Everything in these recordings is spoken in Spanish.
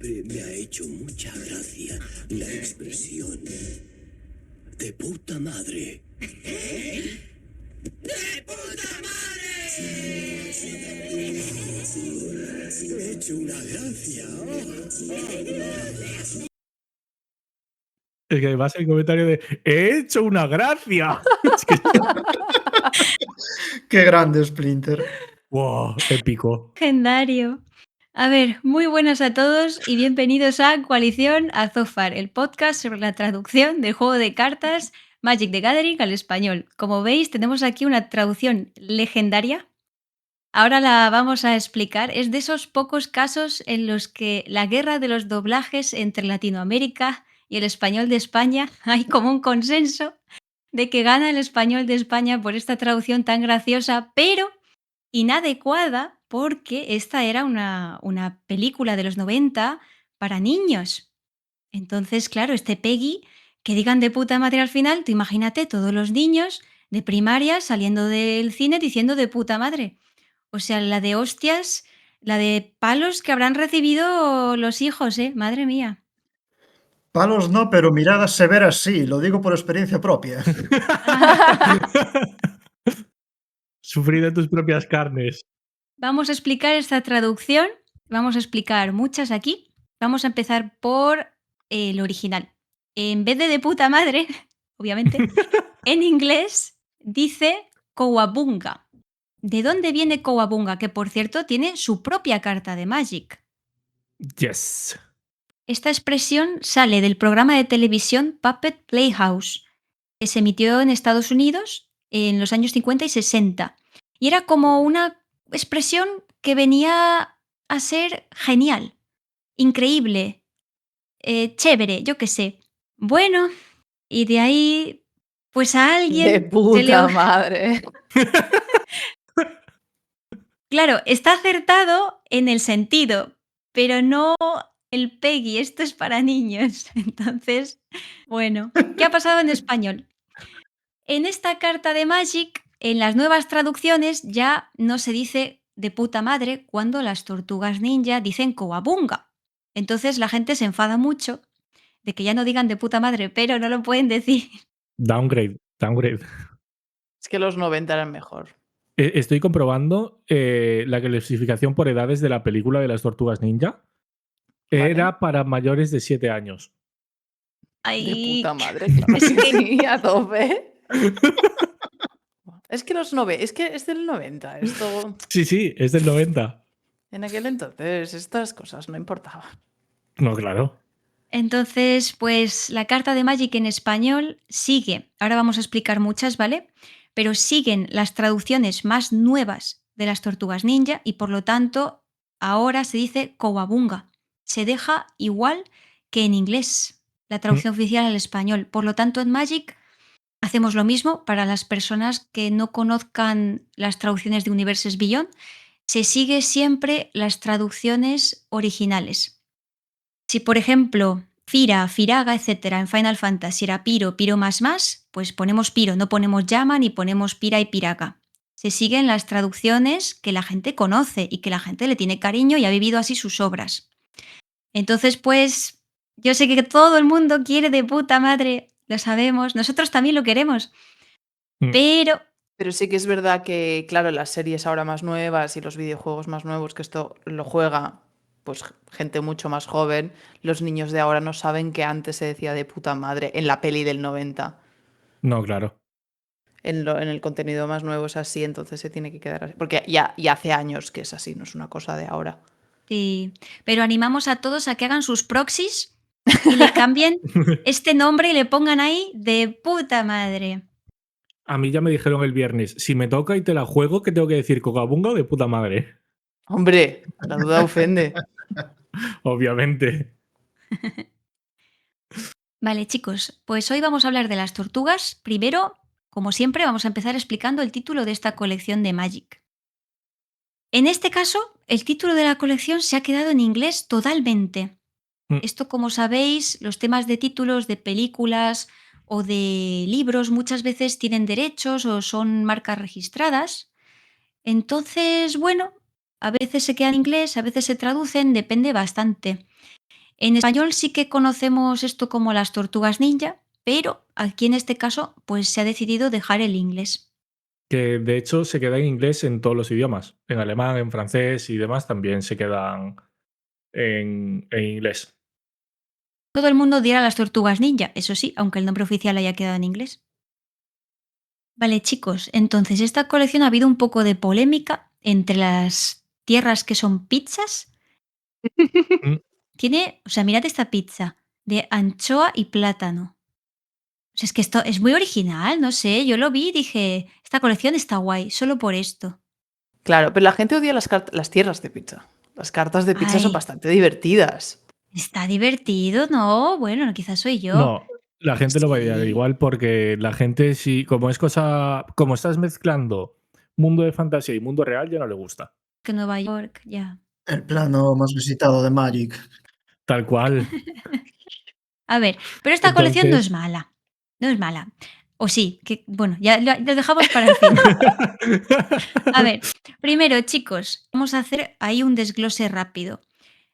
Siempre me ha hecho mucha gracia la expresión de puta madre. ¡De puta madre! He hecho una gracia. Es que además el comentario de ¡he hecho una gracia! Es que, Qué grande, Splinter. wow, épico. Legendario. A ver, muy buenas a todos y bienvenidos a Coalición Azófar, el podcast sobre la traducción del juego de cartas Magic the Gathering al español. Como veis, tenemos aquí una traducción legendaria. Ahora la vamos a explicar. Es de esos pocos casos en los que la guerra de los doblajes entre Latinoamérica y el español de España hay como un consenso de que gana el español de España por esta traducción tan graciosa, pero inadecuada, porque esta era una película de los 90 para niños. Entonces, claro, este Peggy, que digan de puta madre al final, tú imagínate todos los niños de primaria saliendo del cine diciendo de puta madre. O sea, la de hostias, la de palos que habrán recibido los hijos, madre mía. Palos no, pero miradas severas sí, lo digo por experiencia propia. Sufrir de tus propias carnes. Vamos a explicar esta traducción, vamos a explicar muchas aquí. Vamos a empezar por el original. En vez de puta madre, obviamente, en inglés dice Cowabunga. ¿De dónde viene Cowabunga? Que por cierto tiene su propia carta de Magic. Yes. Esta expresión sale del programa de televisión Puppet Playhouse, que se emitió en Estados Unidos en los años 50 y 60. Y era como una expresión que venía a ser genial, increíble, chévere, yo qué sé. Bueno, y de ahí, pues a alguien... De puta madre. Claro, está acertado en el sentido, pero no el Peggy, esto es para niños. Entonces, bueno, ¿qué ha pasado en español? En esta carta de Magic, en las nuevas traducciones ya no se dice de puta madre cuando las tortugas ninja dicen Cowabunga. Entonces la gente se enfada mucho de que ya no digan de puta madre, pero no lo pueden decir. Downgrade. Es que los 90 eran mejor. Estoy comprobando la clasificación por edades de la película de las Tortugas Ninja. Vale. Era para mayores de 7 años. Ay, De puta madre, claro es que que- sí, a tope. Es que es que es del 90. Esto Sí, es del 90. en aquel entonces estas cosas no importaban. No, claro. Entonces, pues la carta de Magic en español sigue, ahora vamos a explicar muchas, ¿vale? Pero siguen las traducciones más nuevas de las tortugas ninja y por lo tanto ahora se dice Cowabunga. Se deja igual que en inglés, la traducción oficial al español. Por lo tanto, en Magic hacemos lo mismo para las personas que no conozcan las traducciones de Universes Beyond. Se sigue siempre las traducciones originales. Si, por ejemplo, Fira, Firaga, etcétera, en Final Fantasy era Piro, Piro más, pues ponemos Piro, no ponemos llama ni ponemos Pira y Piraga. Se siguen las traducciones que la gente conoce y que la gente le tiene cariño y ha vivido así sus obras. Entonces, pues, yo sé que todo el mundo quiere de puta madre, lo sabemos, nosotros también lo queremos, pero... Pero sí que es verdad que, claro, las series ahora más nuevas y los videojuegos más nuevos, que esto lo juega pues gente mucho más joven, los niños de ahora no saben que antes se decía de puta madre en la peli del 90. No, claro. En el contenido más nuevo es así, entonces se tiene que quedar así. Porque ya hace años que es así, no es una cosa de ahora. Sí, pero animamos a todos a que hagan sus proxies y le cambien este nombre y le pongan ahí de puta madre. A mí ya me dijeron el viernes, si me toca y te la juego, ¿qué tengo que decir? ¿Cocabunga o de puta madre? Hombre, la duda ofende. Obviamente. Vale, chicos, pues hoy vamos a hablar de las tortugas. Primero, como siempre, vamos a empezar explicando el título de esta colección de Magic. En este caso, el título de la colección se ha quedado en inglés totalmente. Esto, como sabéis, los temas de títulos de películas o de libros muchas veces tienen derechos o son marcas registradas. Entonces, bueno, a veces se queda en inglés, a veces se traducen, depende bastante. En español sí que conocemos esto como las tortugas ninja, pero aquí en este caso pues se ha decidido dejar el inglés. Que de hecho se queda en inglés en todos los idiomas. En alemán, en francés y demás también se quedan en inglés. Todo el mundo dirá las tortugas ninja, eso sí, aunque el nombre oficial haya quedado en inglés. Vale, chicos, entonces esta colección ha habido un poco de polémica entre las tierras que son pizzas. Mm, Tiene, o sea, mirad esta pizza de anchoa y plátano. O sea, es que esto es muy original, no sé, yo lo vi y dije, esta colección está guay, solo por esto. Claro, pero la gente odia las tierras de pizza. Las cartas de pizza son Ay, bastante divertidas. está divertido, ¿no? Bueno, no, quizás soy yo. No, la gente lo va a odiar Sí, igual porque la gente, si, como es cosa, como estás mezclando mundo de fantasía y mundo real, ya no le gusta. que Nueva York, ya. El plano más visitado de Magic. Tal cual. A ver, pero esta colección no es Entonces. mala. No es mala. O sí, que bueno, ya lo dejamos para el final. A ver, primero, chicos, vamos a hacer ahí un desglose rápido.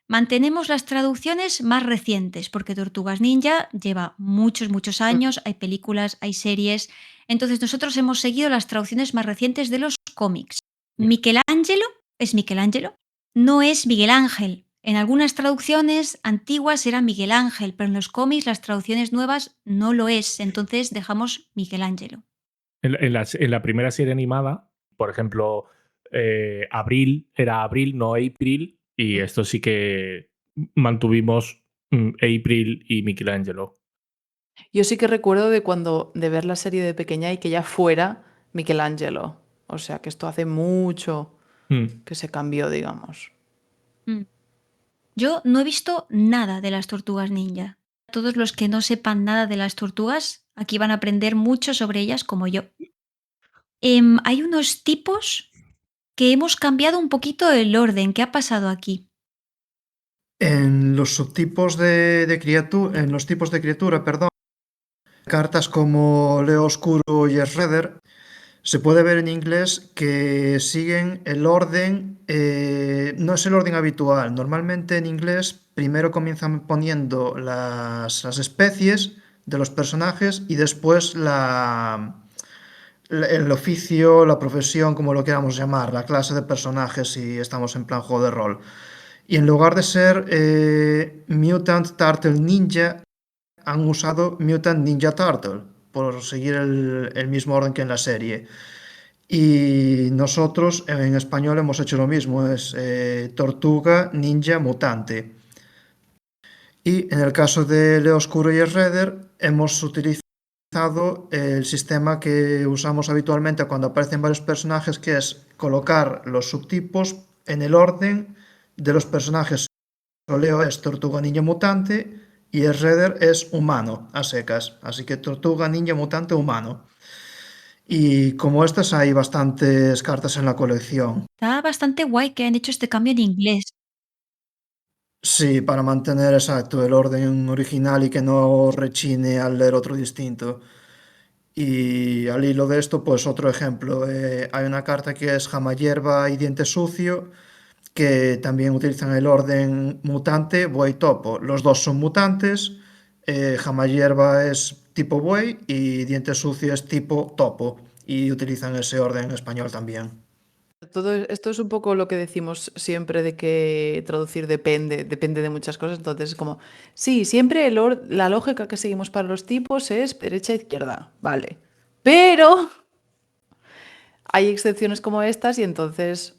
Mantenemos las traducciones más recientes, porque Tortugas Ninja lleva muchos, muchos años, hay películas, hay series. Entonces, nosotros hemos seguido las traducciones más recientes de los cómics. Michelangelo es Michelangelo, no es Miguel Ángel. En algunas traducciones antiguas era Miguel Ángel, pero en los cómics las traducciones nuevas no lo es. Entonces dejamos Michelangelo. En la primera serie animada, por ejemplo, Abril era Abril, no April, y esto sí que mantuvimos April y Michelangelo. Yo sí que recuerdo de ver la serie de pequeña y que ya fuera Michelangelo. O sea que esto hace mucho Mm. que se cambió, digamos. Mm. Yo no he visto nada de las tortugas ninja. Todos los que no sepan nada de las tortugas, aquí van a aprender mucho sobre ellas como yo. Hay unos tipos que hemos cambiado un poquito el orden. ¿Qué ha pasado aquí? En los subtipos de criatura, en los tipos de criatura, perdón, cartas como Leo Oscuro y Shredder, se puede ver en inglés que siguen el orden, no es el orden habitual. Normalmente en inglés primero comienzan poniendo las especies de los personajes y después el oficio, la profesión, como lo queramos llamar, la clase de personajes si estamos en plan juego de rol. Y en lugar de ser Mutant Turtle Ninja, han usado Mutant Ninja Turtle, por seguir el mismo orden que en la serie. Y nosotros en español hemos hecho lo mismo, es Tortuga Ninja Mutante. Y en el caso de Leo Oscuro y Shredder, hemos utilizado el sistema que usamos habitualmente cuando aparecen varios personajes, que es colocar los subtipos en el orden de los personajes. Leo es Tortuga Ninja Mutante y Shredder es humano, a secas. Así que Tortuga Ninja Mutante humano. Y como estas hay bastantes cartas en la colección. Está bastante guay que han hecho este cambio en inglés. Sí, para mantener exacto el orden original y que no rechine al leer otro distinto. Y al hilo de esto, pues otro ejemplo. Hay una carta que es Jamayerba y Diente Sucio, que también utilizan el orden mutante buey topo. Los dos son mutantes. Jamayerba es tipo buey y Diente Sucio es tipo topo. Y utilizan ese orden en español también. Todo esto es un poco lo que decimos siempre de que traducir depende de muchas cosas. Entonces es como, sí, siempre la lógica que seguimos para los tipos es derecha e izquierda, vale. Pero hay excepciones como estas y entonces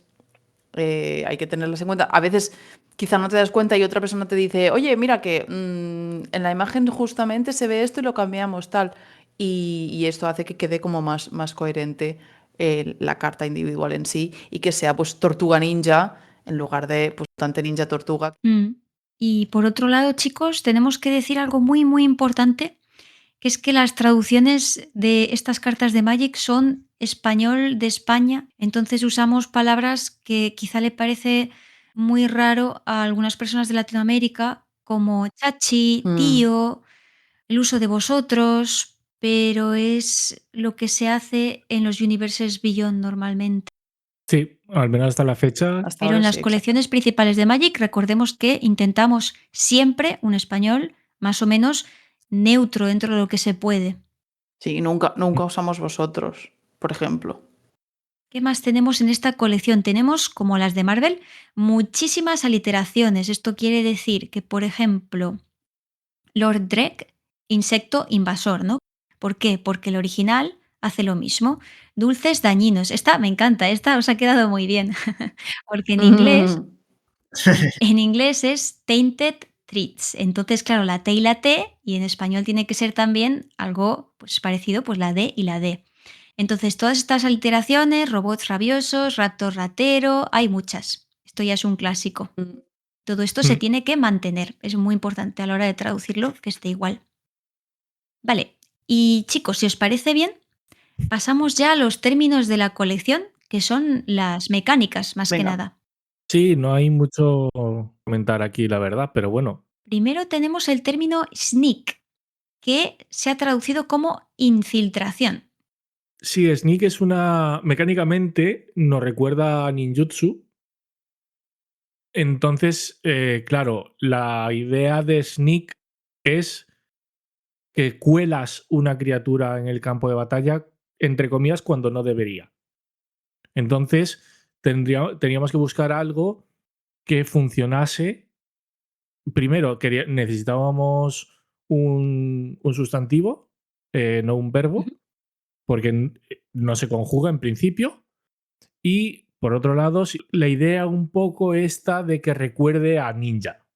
hay que tenerlas en cuenta. A veces quizá no te das cuenta y otra persona te dice, oye, mira que en la imagen justamente se ve esto y lo cambiamos tal. Y esto hace que quede como más coherente la carta individual en sí y que sea pues tortuga ninja en lugar de pues mutante ninja tortuga. Mm. Y por otro lado, chicos, tenemos que decir algo muy, muy importante, que es que las traducciones de estas cartas de Magic son español de España, entonces usamos palabras que quizá le parece muy raro a algunas personas de Latinoamérica, como chachi, Mm. tío, el uso de vosotros, pero es lo que se hace en los Universes Beyond normalmente. Sí, al menos hasta la fecha. Hasta Pero ahora en las sí, exacto. colecciones principales de Magic, recordemos que intentamos siempre un español más o menos neutro dentro de lo que se puede. Sí, nunca usamos vosotros, por ejemplo. ¿Qué más tenemos en esta colección? Tenemos, como las de Marvel, muchísimas aliteraciones. Esto quiere decir que, por ejemplo, Lord Drek, insecto invasor, ¿no? ¿Por qué? Porque el original hace lo mismo. Dulces dañinos. Esta me encanta, esta os ha quedado muy bien. Porque en inglés es tainted treats. Entonces, claro, la T y la T, y en español tiene que ser también algo pues, parecido, pues la D y la D. Entonces, todas estas alteraciones, robots rabiosos, raptor ratero, hay muchas. Esto ya es un clásico. Todo esto se Mm. tiene que mantener. Es muy importante a la hora de traducirlo que esté igual. Vale. Y chicos, si os parece bien, pasamos ya a los términos de la colección, que son las mecánicas, más que Venga. nada. Sí, no hay mucho que comentar aquí, la verdad, pero bueno. Primero tenemos el término sneak, que se ha traducido como infiltración. Sí, Sneak es una. Mecánicamente nos recuerda a Ninjutsu. Entonces, claro, la idea de Sneak es que cuelas una criatura en el campo de batalla, entre comillas, cuando no debería. Entonces, teníamos que buscar algo que funcionase. Primero, necesitábamos un sustantivo, no un verbo, porque no se conjuga en principio. Y por otro lado, la idea un poco esta de que recuerde a Ninja,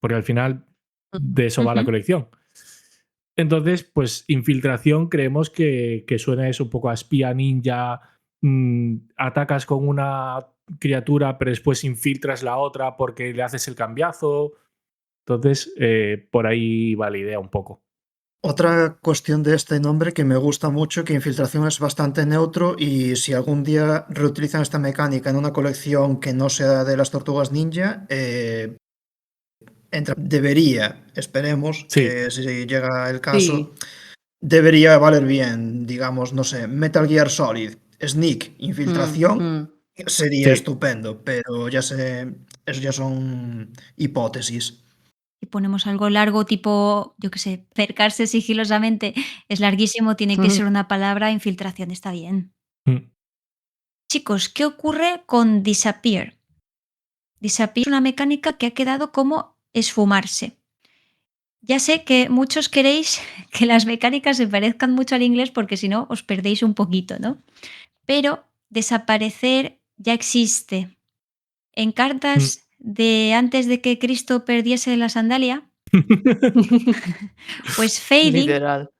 porque al final de eso va la Ujú. colección. Entonces, pues infiltración creemos que suena eso un poco a espía ninja, atacas con una criatura pero después infiltras la otra porque le haces el cambiazo. Entonces, por ahí va la idea un poco. Otra cuestión de este nombre que me gusta mucho, que infiltración es bastante neutro y si algún día reutilizan esta mecánica en una colección que no sea de las tortugas ninja, debería, esperemos Sí. que si llega el caso, Sí. debería valer bien, digamos, no sé, Metal Gear Solid, Sneak, infiltración, sería Sí. estupendo, pero ya sé, eso ya son hipótesis. Si ponemos algo largo, tipo, yo qué sé, cercarse sigilosamente, es larguísimo, tiene que ser una palabra, infiltración, está bien. Mm. Chicos, ¿qué ocurre con disappear? Disappear es una mecánica que ha quedado como esfumarse. Ya sé que muchos queréis que las mecánicas se parezcan mucho al inglés porque si no os perdéis un poquito, ¿no? Pero desaparecer ya existe. En Mm. cartas de antes de que Cristo perdiese la sandalia, pues fading, Literal.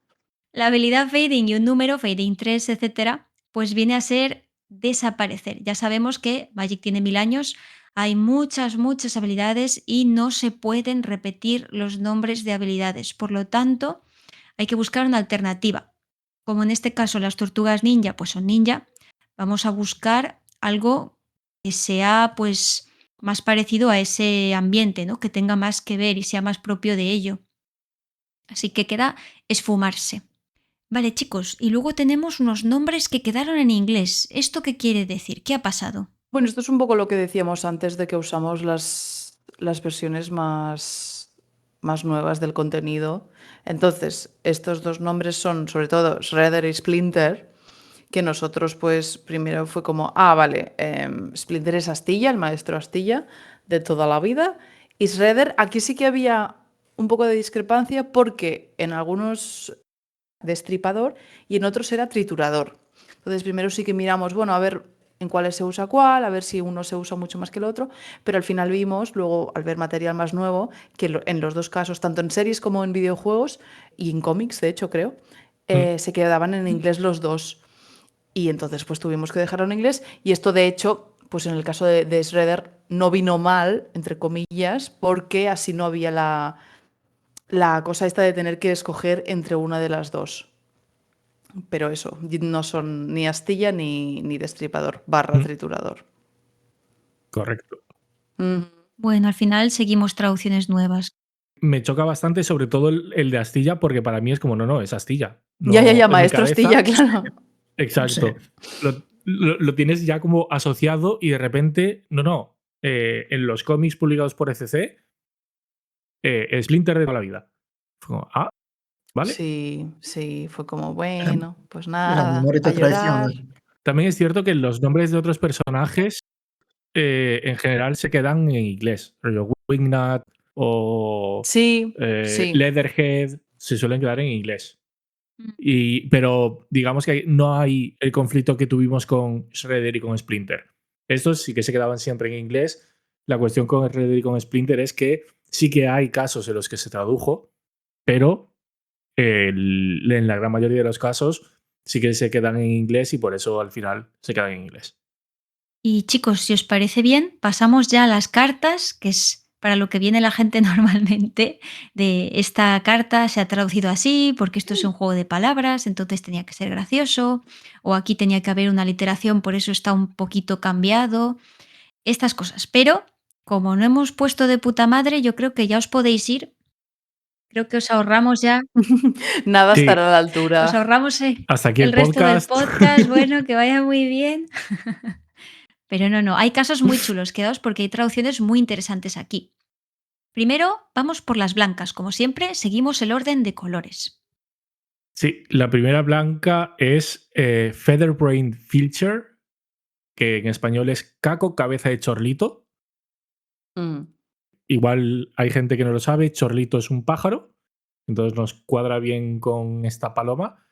la habilidad fading y un número, fading 3, etcétera, pues viene a ser desaparecer. Ya sabemos que Magic tiene 1000 años, hay muchas habilidades y no se pueden repetir los nombres de habilidades. Por lo tanto, hay que buscar una alternativa. Como en este caso las tortugas ninja, pues son ninja, vamos a buscar algo que sea pues más parecido a ese ambiente, ¿no? Que tenga más que ver y sea más propio de ello. Así que queda esfumarse. Vale, chicos, y luego tenemos unos nombres que quedaron en inglés. ¿Esto qué quiere decir? ¿Qué ha pasado? Bueno, esto es un poco lo que decíamos antes de que usamos las versiones más nuevas del contenido. Entonces, estos dos nombres son sobre todo Shredder y Splinter, que nosotros pues primero fue como, vale, Splinter es Astilla, el maestro Astilla de toda la vida, y Shredder, aquí sí que había un poco de discrepancia porque en algunos destripador y en otros era triturador. Entonces primero sí que miramos, bueno, a ver en cuáles se usa cuál, a ver si uno se usa mucho más que el otro, pero al final vimos, luego al ver material más nuevo, que en los dos casos, tanto en series como en videojuegos y en cómics, de hecho creo, se quedaban en inglés los dos. Y entonces pues tuvimos que dejarlo en inglés y esto de hecho, pues en el caso de Shredder no vino mal, entre comillas, porque así no había la cosa esta de tener que escoger entre una de las dos. Pero eso, no son ni astilla ni destripador, / triturador. Correcto. Bueno, al final seguimos traducciones nuevas. Me choca bastante, sobre todo el de Astilla, porque para mí es como, no, es Astilla. Ya, No, en mi maestro cabeza. astilla, claro. Exacto. lo tienes ya como asociado y de repente, no. En los cómics publicados por ECC, Splinter de toda la vida. Fue como, ¿vale? Sí, fue como, La, bueno, pues la nada, memoria a te traiciona. llorar. También es cierto que los nombres de otros personajes en general se quedan en inglés. Rollo Wingnut o Sí, Leatherhead se suelen quedar en inglés. Mm. Pero digamos que no hay el conflicto que tuvimos con Shredder y con Splinter. Estos sí que se quedaban siempre en inglés. La cuestión con Shredder y con Splinter es que sí que hay casos en los que se tradujo, pero en la gran mayoría de los casos sí que se quedan en inglés y por eso al final se quedan en inglés. Y chicos, si os parece bien, pasamos ya a las cartas, que es para lo que viene la gente normalmente, de esta carta se ha traducido así, porque esto es un juego de palabras, entonces tenía que ser gracioso, o aquí tenía que haber una aliteración, por eso está un poquito cambiado, estas cosas. Pero como no hemos puesto de puta madre, yo creo que ya os podéis ir. Creo que os ahorramos ya, nada Sí, estará a la os altura. ahorramos hasta aquí el el resto del podcast. podcast. Bueno, que vaya muy bien. Pero no, hay casos muy chulos, quedaos porque hay traducciones muy interesantes aquí. Primero, vamos por las blancas. Como siempre, seguimos el orden de colores. Sí, la primera blanca es Featherbrain Filcher, que en español es caco, cabeza de chorlito. Mm. Igual hay gente que no lo sabe, chorlito es un pájaro, entonces nos cuadra bien con esta paloma.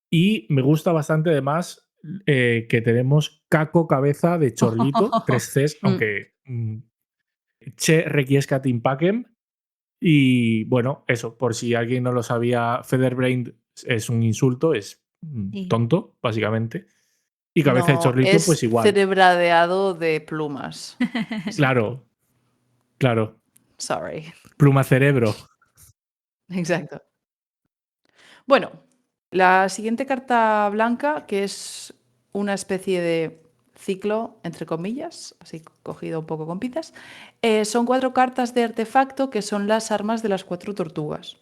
Y me gusta bastante además que tenemos caco, cabeza de chorlito, 3 Cs, Mm. aunque che requiescat impacem. Y bueno, eso, por si alguien no lo sabía, Featherbrain es un insulto, es Sí. tonto, básicamente. Y cabeza de No, chorlito, pues es igual. cerebradeado de plumas. Claro, claro. Sorry. Pluma cerebro. Exacto. Bueno, la siguiente carta blanca, que es una especie de ciclo, entre comillas, así cogido un poco con pinzas, son 4 cartas de artefacto que son las armas de las 4 tortugas.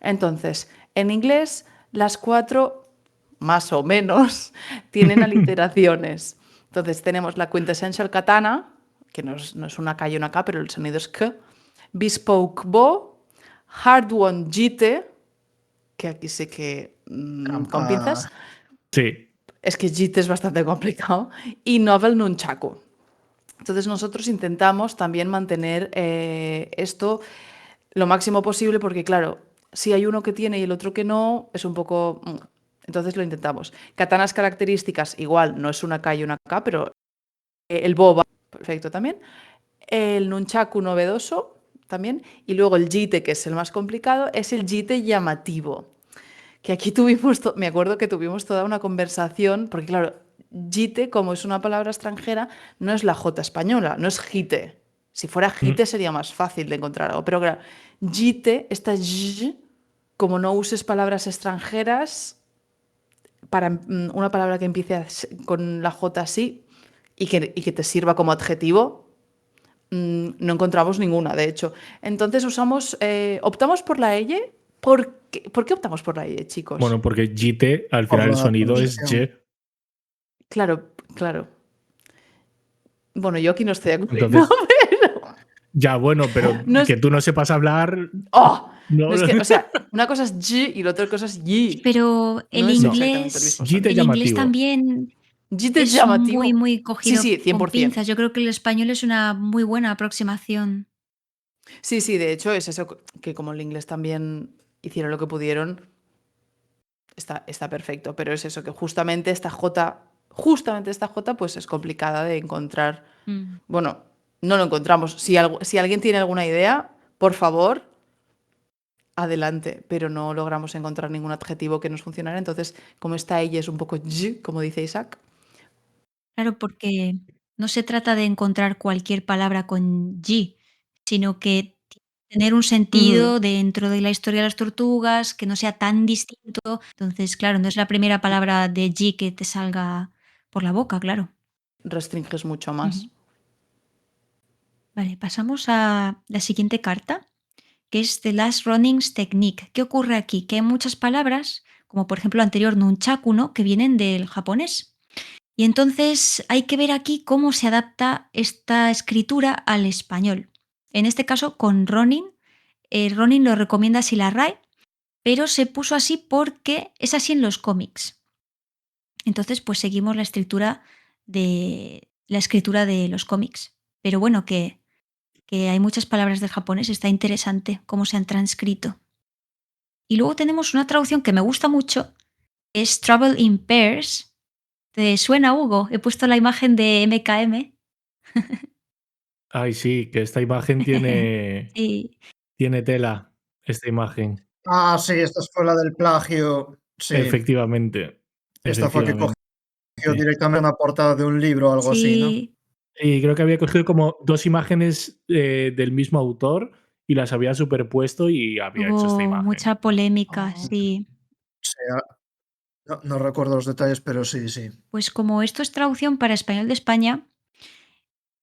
Entonces, en inglés, las 4, más o menos, tienen aliteraciones. Entonces, tenemos la Quintessential Katana, que no es una K y una K, pero el sonido es K. Bespoke Bow, Hard One Jite, que aquí sé que con pinzas, Sí. es que Jite es bastante complicado, y Novel Nunchaku. Entonces nosotros intentamos también mantener esto lo máximo posible porque, claro, si hay uno que tiene y el otro que no, es un poco... Entonces lo intentamos. Katanas características, igual, no es una K y una K, pero el boba, perfecto también. El nunchaku novedoso también. Y luego el jite, que es el más complicado, es el jite llamativo. Que aquí tuvimos, me acuerdo que tuvimos toda una conversación, porque claro, jite, como es una palabra extranjera, no es la J española, no es jite. Si fuera jite sería más fácil de encontrar algo. Pero claro, jite, esta j, como no uses palabras extranjeras, para una palabra que empiece con la J así y que te sirva como adjetivo, no encontramos ninguna, de hecho. Entonces optamos por la L. ¿Por qué optamos por la L, chicos? Bueno, porque JT, al Por final el la sonido es pronunciación. Y. Claro. Bueno, yo aquí no estoy de acuerdo. Entonces, ya bueno, pero No es, que tú no sepas hablar. ¡Oh! No, No es que, o sea, una cosa es G y la otra cosa es Y. Pero No el es no. exactamente el inglés, mismo JT sonido. el inglés llamativo. también G es es muy, llamativo. muy Sí, cogido sí, con 100%. pinzas. Yo creo que el español es una muy buena aproximación. Sí, de hecho es eso que como el inglés también hicieron lo que pudieron, está perfecto. Pero es eso, que justamente esta J, pues es complicada de encontrar. Mm. Bueno, no lo encontramos. Si alguien tiene alguna idea, por favor, adelante. Pero no logramos encontrar ningún adjetivo que nos funcionara. Entonces, como esta ella es un poco G, como dice Isaac. Claro, porque no se trata de encontrar cualquier palabra con G, sino que tener un sentido dentro de la historia de las tortugas, que no sea tan distinto. Entonces, claro, no es la primera palabra de G que te salga por la boca, claro. Restringes mucho más. Ujú. Vale, pasamos a la siguiente carta, que es The Last Runnings Technique. ¿Qué ocurre aquí? Que hay muchas palabras, como por ejemplo anterior nunchaku, ¿no?, que vienen del japonés. Y entonces hay que ver aquí cómo se adapta esta escritura al español. En este caso, con Ronin. Ronin lo recomienda así la RAE, pero se puso así porque es así en los cómics. Entonces, pues seguimos la escritura de los cómics. Pero bueno, que hay muchas palabras del japonés, está interesante cómo se han transcrito. Y luego tenemos una traducción que me gusta mucho, es Travel in Pairs. ¿Te suena, Hugo? He puesto la imagen de MKM. Ay, sí, que esta imagen Sí, tiene tela, esta imagen. Ah, sí, esta fue la del plagio. Sí, Efectivamente, esta fue que efectivamente. cogió directamente una portada de un libro o algo así, ¿no? sí, Y creo que había cogido como 2 imágenes, del mismo autor y las había superpuesto y había hecho esta hubo imagen. mucha polémica, Ah. sí. Sí, no recuerdo los detalles, pero sí, sí. Pues como esto es traducción para español de España,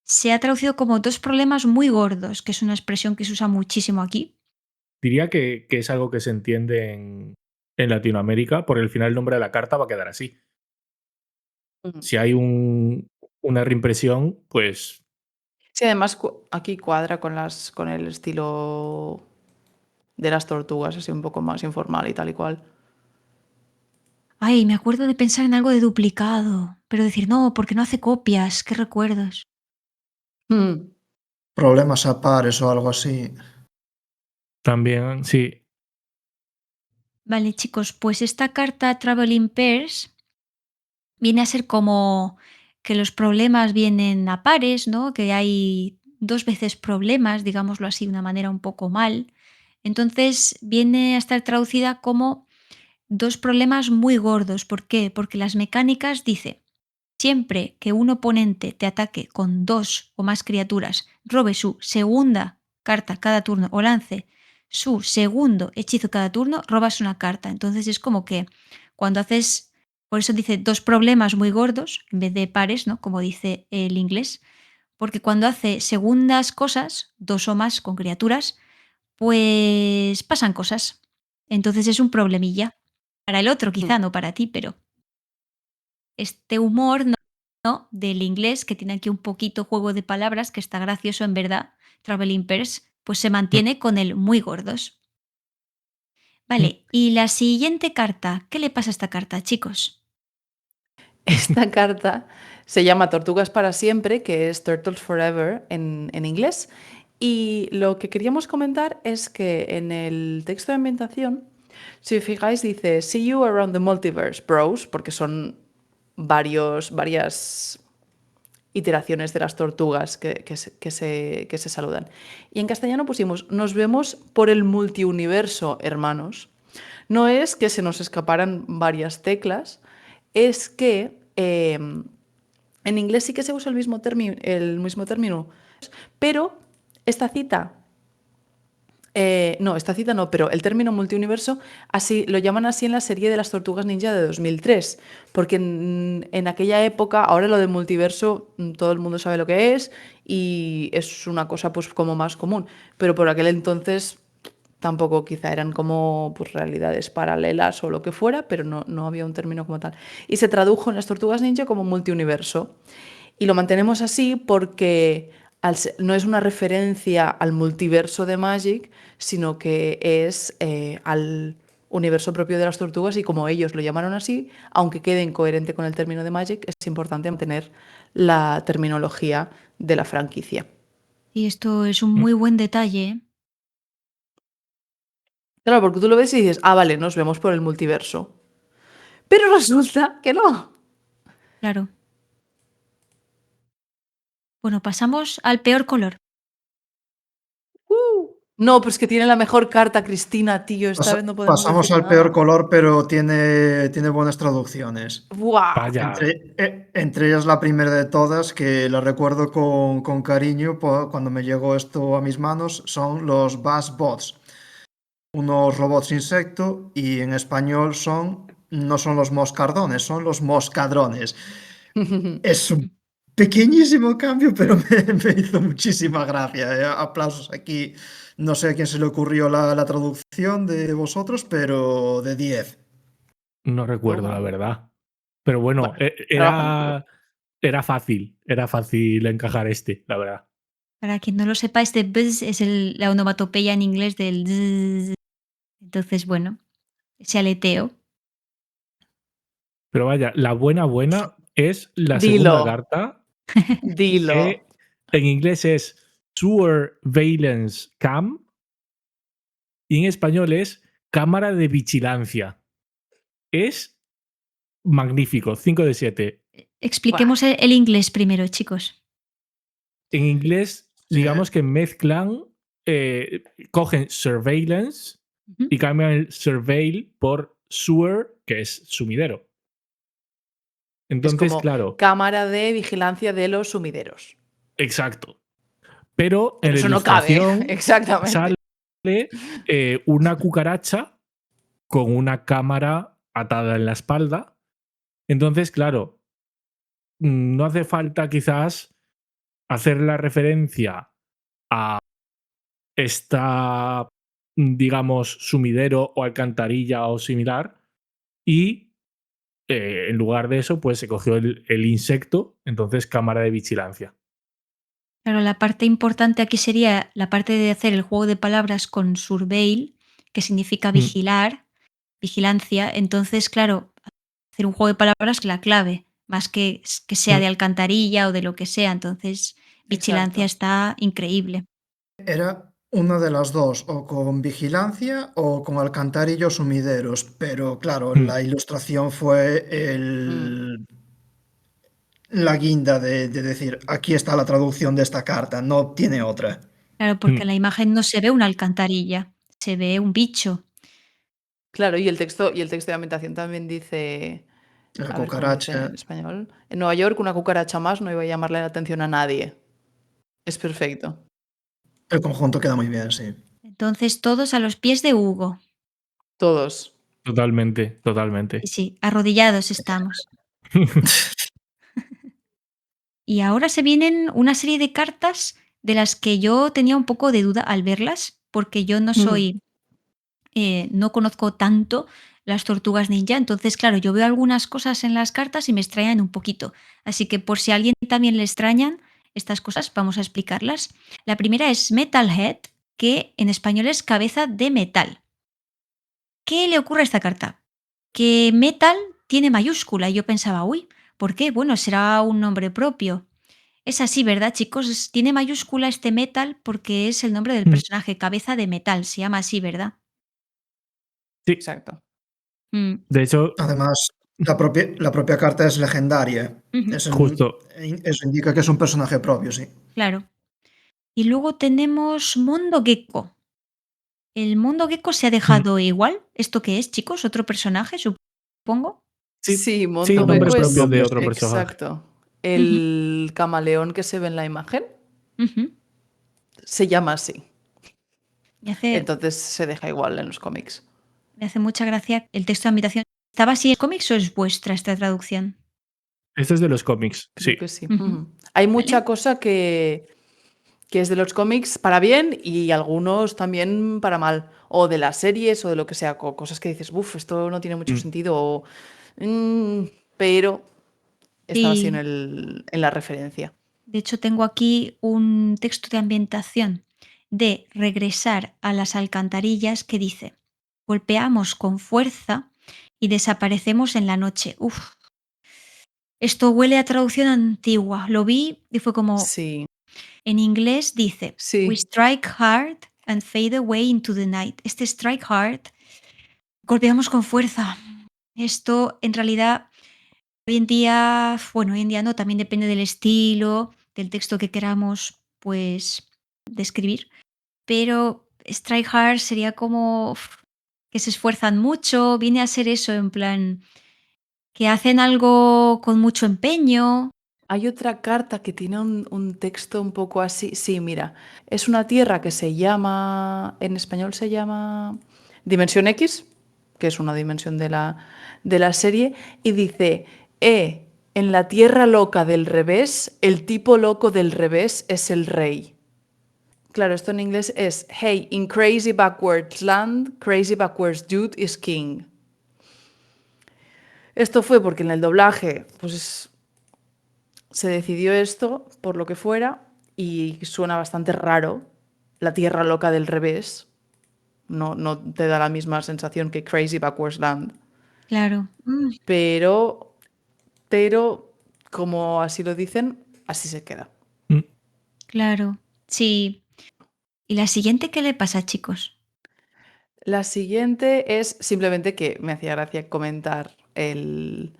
se ha traducido como 2 problemas muy gordos, que es una expresión que se usa muchísimo aquí. Diría que es algo que se entiende en Latinoamérica, porque al final el nombre de la carta va a quedar así. Mm. Si hay una reimpresión, pues Sí, además aquí cuadra con el estilo de las tortugas, así un poco más informal y tal y cual. Ay, me acuerdo de pensar en algo de duplicado, pero decir, no, porque no hace copias, qué recuerdos. Mm. Problemas a pares o algo así. también sí. Vale, chicos, pues esta carta Traveling Pairs viene a ser como que los problemas vienen a pares, ¿no? Que hay 2 veces problemas, digámoslo así, de una manera un poco mal. Entonces viene a estar traducida como 2 problemas muy gordos. ¿Por qué? Porque las mecánicas dice, siempre que un oponente te ataque con 2 o más criaturas, robe su segunda carta cada turno o lance su segundo hechizo cada turno, robas una carta. Entonces es como que cuando haces, por eso dice 2 problemas muy gordos en vez de pares, ¿no? Como dice el inglés, porque cuando hace segundas cosas, 2 o más con criaturas, pues pasan cosas. Entonces es un problemilla. Para el otro quizá, no para ti, pero este humor, ¿no? Del inglés, que tiene aquí un poquito juego de palabras, que está gracioso en verdad, Traveling Pairs, pues se Mm, mantiene con el muy gordos. mm. Vale, y la siguiente carta, ¿qué le pasa a esta carta, chicos? Esta carta se llama Tortugas para siempre, que es Turtles Forever en inglés. Y lo que queríamos comentar es que en el texto de ambientación, si os fijáis, dice See you around the multiverse, bros, porque son varias iteraciones de las tortugas que se saludan. Y en castellano pusimos Nos vemos por el multiuniverso, hermanos. No es que se nos escaparan varias teclas, es que en inglés sí que se usa el mismo término, pero esta cita, no, esta cita no, pero el término multiuniverso así lo llaman así en la serie de las Tortugas Ninja de 2003, porque en aquella época, ahora lo de multiverso todo el mundo sabe lo que es y es una cosa pues como más común, pero por aquel entonces tampoco quizá eran como pues, realidades paralelas o lo que fuera, pero no había un término como tal. Y se tradujo en las Tortugas Ninja como multiuniverso. Y lo mantenemos así porque no es una referencia al multiverso de Magic, sino que es al universo propio de las tortugas y como ellos lo llamaron así, aunque quede incoherente con el término de Magic, es importante mantener la terminología de la franquicia. Y esto es un Mm. muy buen detalle, ¿eh? Claro, porque tú lo ves y dices, ah, vale, nos vemos por el multiverso. Pero resulta que no. Claro. Bueno, pasamos al peor color. No, pues que tiene la mejor carta, Cristina, tío. Esta vez no podemos Pasamos decir al peor nada. color, pero tiene buenas traducciones. ¡Buah! Vaya, Entre ellas la primera de todas, que la recuerdo con cariño cuando me llegó esto a mis manos, son los Bass Bots, unos robots insecto, y en español no son los moscardones, son los moscadrones. Es un pequeñísimo cambio, pero me hizo muchísima gracia. Aplausos aquí. No sé a quién se le ocurrió la traducción de vosotros, pero de 10. no recuerdo la Toma. verdad. Pero bueno, Bueno, trabajan duro. era fácil encajar la verdad. Para quien no lo sepa, este bzz es la onomatopeya en inglés del zzz. Entonces, bueno, ese aleteo. Pero vaya, la buena es la segunda Dilo, carta, dilo. que en inglés es Surveillance Cam y en español es cámara de vigilancia. Es magnífico, 5 de 7. Buah, Expliquemos el inglés primero, chicos. En inglés, Sí, digamos que mezclan, cogen surveillance Ujú. y cambian el surveil por sewer, que es sumidero. es Entonces, como claro, cámara de vigilancia de los sumideros. exacto. Pero en Pero la eso no cabe, ilustración exactamente. sale una cucaracha con una cámara atada en la espalda. Entonces, claro, no hace falta quizás hacer la referencia a esta, digamos, sumidero o alcantarilla o similar. Y en lugar de eso, pues se cogió el insecto, entonces cámara de vigilancia. Claro, la parte importante aquí sería la parte de hacer el juego de palabras con surveil, que significa Mm, vigilar, vigilancia. Entonces, claro, hacer un juego de palabras es la clave, más que sea mm. de alcantarilla o de lo que sea. Entonces, vigilancia Exacto. está increíble. era una de las dos, o con vigilancia o con alcantarillos sumideros, pero claro, Mm. la ilustración fue Mm, la guinda de decir, aquí está la traducción de esta carta, no tiene otra. Claro, porque en Mm. la imagen no se ve una alcantarilla, se ve un bicho. Claro, y el texto de ambientación también dice, La a ver cómo dice cucaracha, en español. En Nueva York, una cucaracha más no iba a llamarle la atención a nadie. Es perfecto. el conjunto queda muy bien, sí. Entonces, todos a los pies de Hugo. Todos. Totalmente, Sí, totalmente. sí, arrodillados estamos. Y ahora se vienen una serie de cartas de las que yo tenía un poco de duda al verlas, porque yo no Mm, soy, no conozco tanto las tortugas ninja, entonces claro, yo veo algunas cosas en las cartas y me extrañan un poquito. Así que por si a alguien también le extrañan estas cosas, vamos a explicarlas. La primera es Metalhead, que en español es cabeza de metal. ¿Qué le ocurre a esta carta? Que metal tiene mayúscula y yo pensaba, uy, ¿por qué? Bueno, será un nombre propio. Es así, ¿verdad, chicos? Tiene mayúscula este metal porque es el nombre del Mm. personaje, cabeza de metal, se llama así, ¿verdad? Sí, exacto. Mm, de hecho, Además, la propia carta es legendaria. ujú, justo. Eso indica que es un personaje propio, sí. claro. Y luego tenemos Mondo Gecko. ¿El Mondo Gecko se ha Mm. dejado igual? ¿Esto qué es, chicos? ¿Otro personaje, supongo? Sí, Sí, sí, No, Mondo no, nombre Gecko otro propio es de nombre, otro sí. personaje. exacto. Ujú, El camaleón que se ve en la imagen ujú. se llama así. Me hace, Entonces se deja igual en los cómics. me hace mucha gracia el texto de ambientación. ¿Estaba así en cómics o es vuestra esta traducción? Este es de los cómics, Creo sí. que sí. Ujú. Ujú. Hay mucha Vale. cosa que es de los cómics para bien y algunos también para mal. O de las series o de lo que sea. Cosas que dices, uff, esto no tiene mucho Mm. sentido. O, "Mm", pero estaba así en, Sí, en la referencia. de hecho tengo aquí un texto de ambientación de Regresar a las alcantarillas que dice, golpeamos con fuerza y desaparecemos en la noche. Uf, esto huele a traducción antigua. Lo vi y fue como, Sí, en inglés dice, we sí. strike hard and fade away into the night. Este strike hard, golpeamos con fuerza. Esto en realidad hoy en día, bueno, hoy en día no, también depende del estilo, del texto que queramos, pues, describir, pero strike hard sería como que se esfuerzan mucho, viene a ser eso, en plan, que hacen algo con mucho empeño. Hay otra carta que tiene un texto un poco así. Sí, mira, es una tierra que se llama, en español se llama Dimensión X, que es una dimensión de la serie, y dice, en la tierra loca del revés, el tipo loco del revés es el rey. Claro, esto en inglés es, hey, in crazy backwards land, crazy backwards dude is king. Esto fue porque en el doblaje, pues se decidió esto, por lo que fuera, y suena bastante raro. La tierra loca del revés. No te da la misma sensación que Crazy Backwards Land. Claro. Pero, como así lo dicen, así se queda. Claro. Sí. ¿Y la siguiente qué le pasa, chicos? La siguiente es simplemente que me hacía gracia comentar el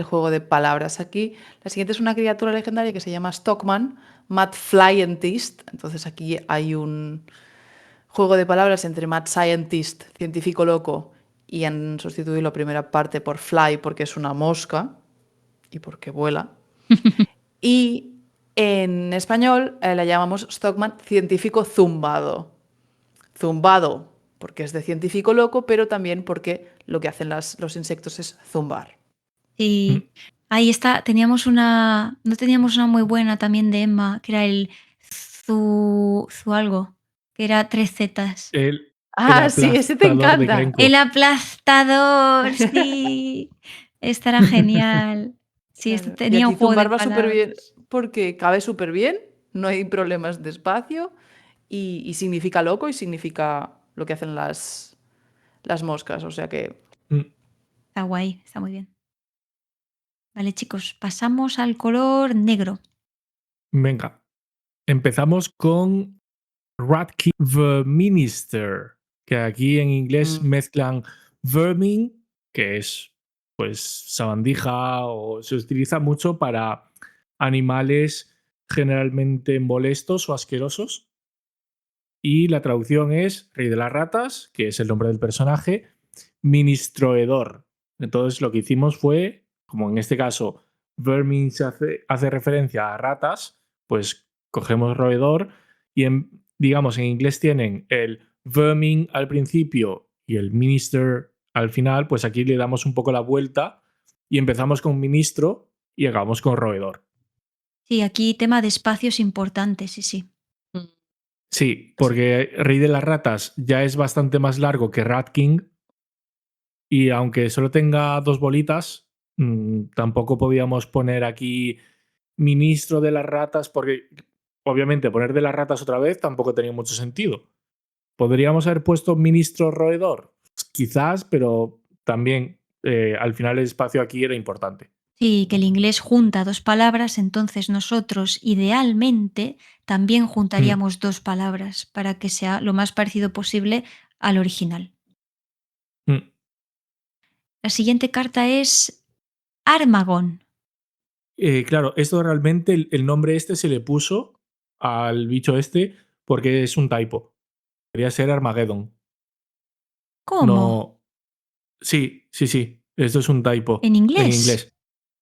juego de palabras aquí. La siguiente es una criatura legendaria que se llama Stockman, Mad Scientist. Entonces aquí hay un juego de palabras entre Mad Scientist, científico loco, y han sustituido la primera parte por Fly porque es una mosca y porque vuela. Y en español la llamamos Stockman, científico zumbado. Zumbado porque es de científico loco, pero también porque lo que hacen los insectos es zumbar. Sí. Ahí está. No teníamos una muy buena también de Emma, que era el Zu algo, que era 3 zetas. El Sí, ese te aplastador de encanta. Glencoe. El aplastador, sí. Estará genial. Sí, esto Claro. Y tenía un aquí juego de zumbar va súper bien palabras. porque cabe súper bien, no hay problemas de espacio y significa loco y significa lo que hacen las moscas. O sea que Mm. Está guay, está muy bien. Vale, chicos, pasamos al color negro. Venga. Empezamos con Ratki the Minister, que aquí en inglés mezclan vermin, que es pues sabandija, o se utiliza mucho para animales generalmente molestos o asquerosos. Y la traducción es Rey de las Ratas, que es el nombre del personaje, Ministroedor. Entonces lo que hicimos fue, como en este caso vermin hace referencia a ratas, pues cogemos roedor y digamos en inglés tienen el vermin al principio y el minister al final, pues aquí le damos un poco la vuelta y empezamos con ministro y acabamos con roedor. Sí, aquí tema de espacios importantes, sí, sí. Sí, porque Rey de las Ratas ya es bastante más largo que Rat King y aunque solo tenga 2 bolitas, tampoco podíamos poner aquí ministro de las ratas porque obviamente poner de las ratas otra vez tampoco tenía mucho sentido. ¿Podríamos haber puesto ministro roedor? Quizás, pero también al final el espacio aquí era importante. Sí, que el inglés junta 2 palabras, entonces nosotros idealmente también juntaríamos 2 palabras para que sea lo más parecido posible al original. Mm. La siguiente carta es Armagón. Claro, esto realmente el nombre este se le puso al bicho este porque es un typo. Debería ser Armageddon. ¿Cómo? No. Sí, sí, sí. Esto es un typo. ¿En En inglés? inglés.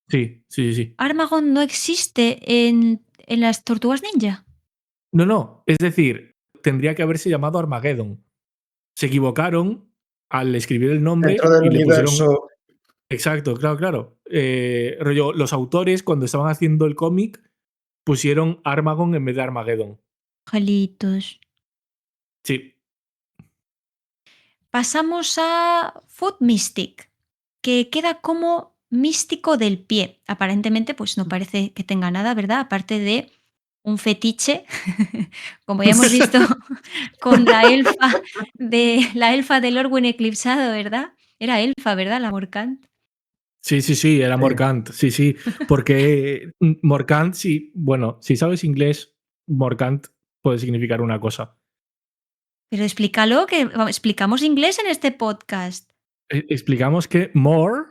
Sí, sí, sí. Armagón no existe en las Tortugas Ninja. No, no. Es decir, tendría que haberse llamado Armageddon. Se equivocaron al escribir el Dentro nombre del y le pusieron. universo. Exacto, claro, claro. Rollo, los autores, cuando estaban haciendo el cómic, pusieron Armagon en vez de Armageddon. Jalitos. Sí. Pasamos a Foot Mystic, que queda como místico del pie. Aparentemente, pues no parece que tenga nada, ¿verdad? Aparte de un fetiche, como ya hemos visto con la elfa del Orwin eclipsado, ¿verdad? Era elfa, ¿verdad? La Morcant. Sí, sí, sí, era Sí. Morcant. Sí, sí. Porque Morcant, sí, bueno, si sabes inglés, Morcant puede significar una cosa. Pero explícalo, que explicamos inglés en este podcast. Explicamos que more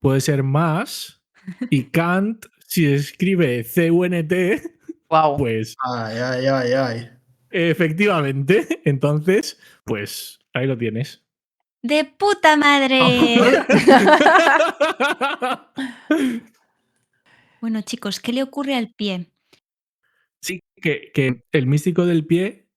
puede ser más y can't, si se escribe C-U-N-T, wow. pues Ay, ay, ay, ay. efectivamente. Entonces, pues ahí lo tienes. ¡De puta madre! Bueno, chicos, ¿qué le ocurre al pie? Sí, que el místico del pie,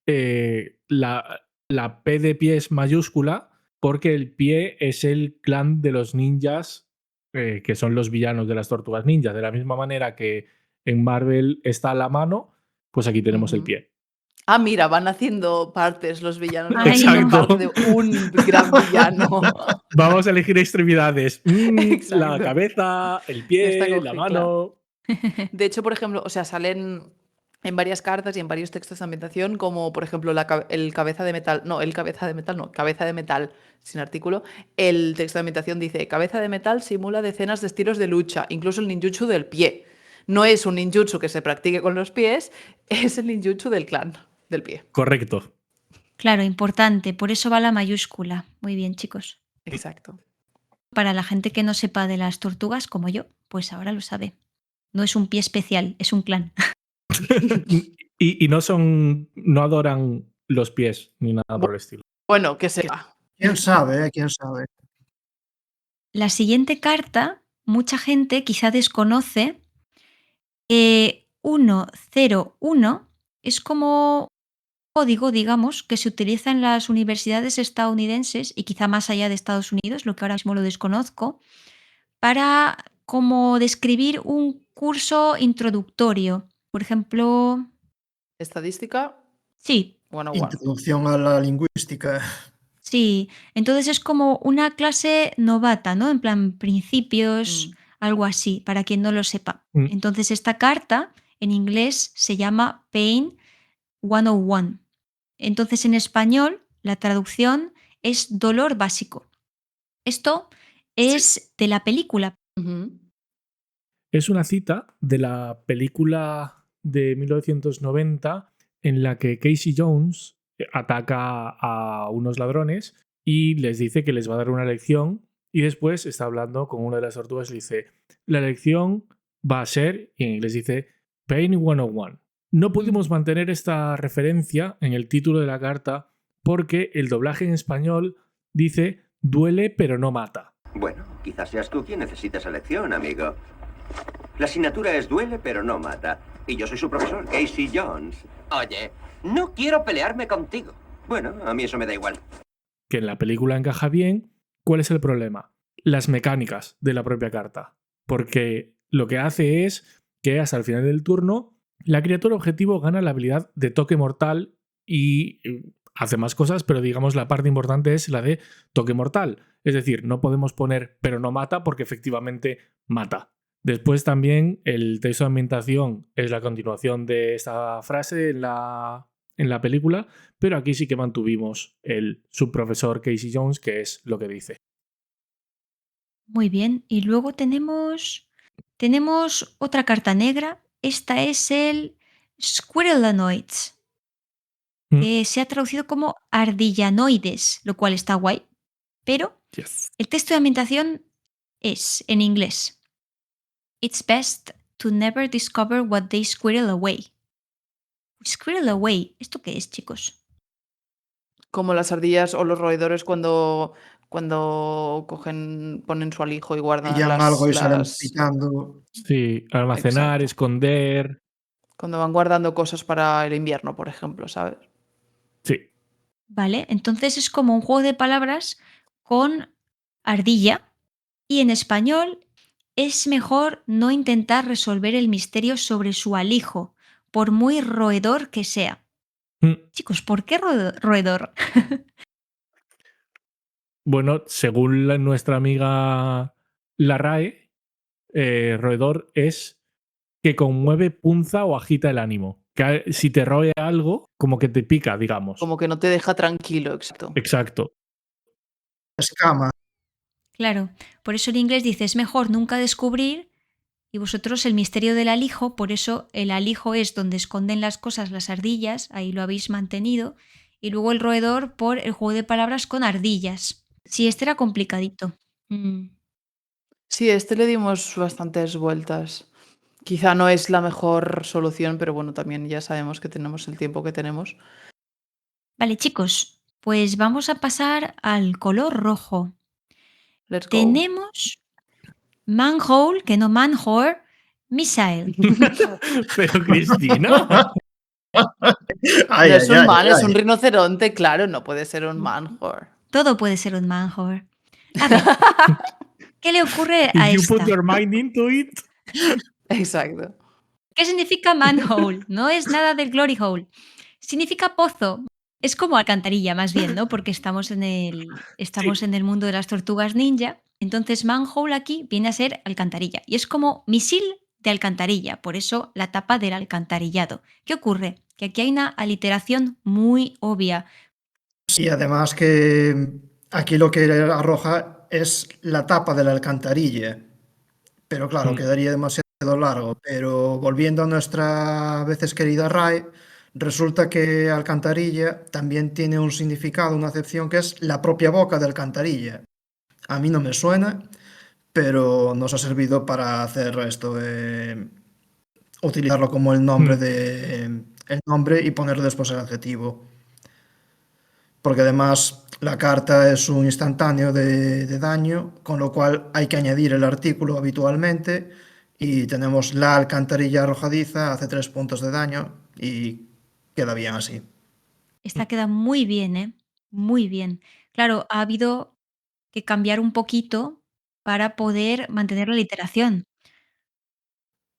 la P de pie es mayúscula porque el pie es el clan de los ninjas, que son los villanos de las tortugas ninjas. De la misma manera que en Marvel está la mano, pues aquí tenemos el pie. Ah, mira, van haciendo partes los villanos. Ay, Exacto. Parte de un gran villano. Vamos a elegir extremidades. La Exacto. cabeza, el Esta pie, cogí, la claro. mano. De hecho, por ejemplo, o sea, salen en varias cartas y en varios textos de ambientación, como por ejemplo el cabeza de metal, no, cabeza de metal sin artículo. El texto de ambientación dice, cabeza de metal simula decenas de estilos de lucha, incluso el ninjutsu del pie. No es un ninjutsu que se practique con los pies, es el ninjutsu del clan, del pie. Correcto. Claro, importante. Por eso va la mayúscula. Muy bien, chicos. Exacto. Para la gente que no sepa de las tortugas, como yo, pues ahora lo sabe. No es un pie especial, es un clan. Y no adoran los pies ni nada por el estilo. Bueno, que sepa. ¿Quién sabe? ¿Quién sabe? La siguiente carta, mucha gente quizá desconoce que 101 es como un código, digamos, que se utiliza en las universidades estadounidenses y quizá más allá de Estados Unidos, lo que ahora mismo lo desconozco, para como describir un curso introductorio. Por ejemplo, Estadística, sí, 101. Introducción a la lingüística. sí. Entonces es como una clase novata, ¿no? En plan, principios, algo así, para quien no lo sepa. Mm. Entonces esta carta en inglés se llama Pain 101. Entonces en español la traducción es dolor básico. Esto es de la película. Ujú. Es una cita de la película de 1990 en la que Casey Jones ataca a unos ladrones y les dice que les va a dar una lección y después está hablando con una de las tortugas y le dice, la lección va a ser, y en inglés dice, Pain 101. No pudimos mantener esta referencia en el título de la carta porque el doblaje en español dice duele pero no mata. Bueno, quizás seas tú quien necesita esa lección, amigo. La asignatura es duele, pero no mata. Y yo soy su profesor, Casey Jones. Oye, no quiero pelearme contigo. Bueno, a mí eso me da igual. Que en la película encaja bien. ¿Cuál es el problema? Las mecánicas de la propia carta. Porque lo que hace es que hasta el final del turno la criatura objetivo gana la habilidad de toque mortal y hace más cosas, pero digamos la parte importante es la de toque mortal. Es decir, no podemos poner pero no mata porque efectivamente mata. Después también el texto de ambientación es la continuación de esta frase en la película, pero aquí sí que mantuvimos el subprofesor Casey Jones, que es lo que dice. Muy bien. Y luego tenemos otra carta negra. Esta es el Squirrelanoids, que se ha traducido como ardillanoides, lo cual está guay. Pero Yes. el texto de ambientación es en inglés. It's best to never discover what they squirrel away. Squirrel away, ¿esto qué es, chicos? Como las ardillas o los roedores cuando ponen su alijo y guardan Pillan algo y salen las- picando. Sí, almacenar, Exacto. esconder. cuando van guardando cosas para el invierno, por ejemplo, ¿sabes? Sí. Vale, entonces es como un juego de palabras con ardilla y en español es mejor no intentar resolver el misterio sobre su alijo, por muy roedor que sea. Chicos, ¿por qué roedor? Bueno, según nuestra amiga la RAE, roedor es que conmueve, punza o agita el ánimo. Que si te roe algo, como que te pica, digamos. Como que no te deja tranquilo, exacto. Exacto. Escama. Claro, por eso en inglés dice es mejor nunca descubrir y vosotros el misterio del alijo, por eso el alijo es donde esconden las cosas las ardillas, ahí lo habéis mantenido, y luego el roedor por el juego de palabras con ardillas. Sí, este era complicadito. Sí, este le dimos bastantes vueltas. Quizá no es la mejor solución, pero bueno, también ya sabemos que tenemos el tiempo que tenemos. Vale, chicos, pues vamos a pasar al color rojo. Let's go. Tenemos manhole, que no manhole, missile. Pero Cristina. Ay, No es ay, un ay, man, ay. es un rinoceronte, claro, no puede ser un manhor. Todo puede ser un manhole. A ver, ¿qué le ocurre a If you esta? put your mind into it. Exacto. ¿Qué significa manhole? No es nada del glory hole. Significa pozo. Es como alcantarilla, más bien, ¿no? Porque estamos en el mundo de las tortugas ninja. Entonces, manhole aquí viene a ser alcantarilla. Y es como misil de alcantarilla. Por eso la tapa del alcantarillado. ¿Qué ocurre? Que aquí hay una aliteración muy obvia. Y además que aquí lo que arroja es la tapa de la alcantarilla. Pero claro, Mm. quedaría demasiado largo. Pero volviendo a nuestra a veces querida RAE, resulta que alcantarilla también tiene un significado, una acepción que es la propia boca de alcantarilla. A mí no me suena, pero nos ha servido para hacer esto, utilizarlo como Mm. el nombre y ponerle después el adjetivo. Porque además la carta es un instantáneo de daño, con lo cual hay que añadir el artículo habitualmente y tenemos la alcantarilla arrojadiza, hace 3 puntos de daño y queda bien así. Esta queda muy bien, ¿eh? Muy bien. Claro, ha habido que cambiar un poquito para poder mantener la literación.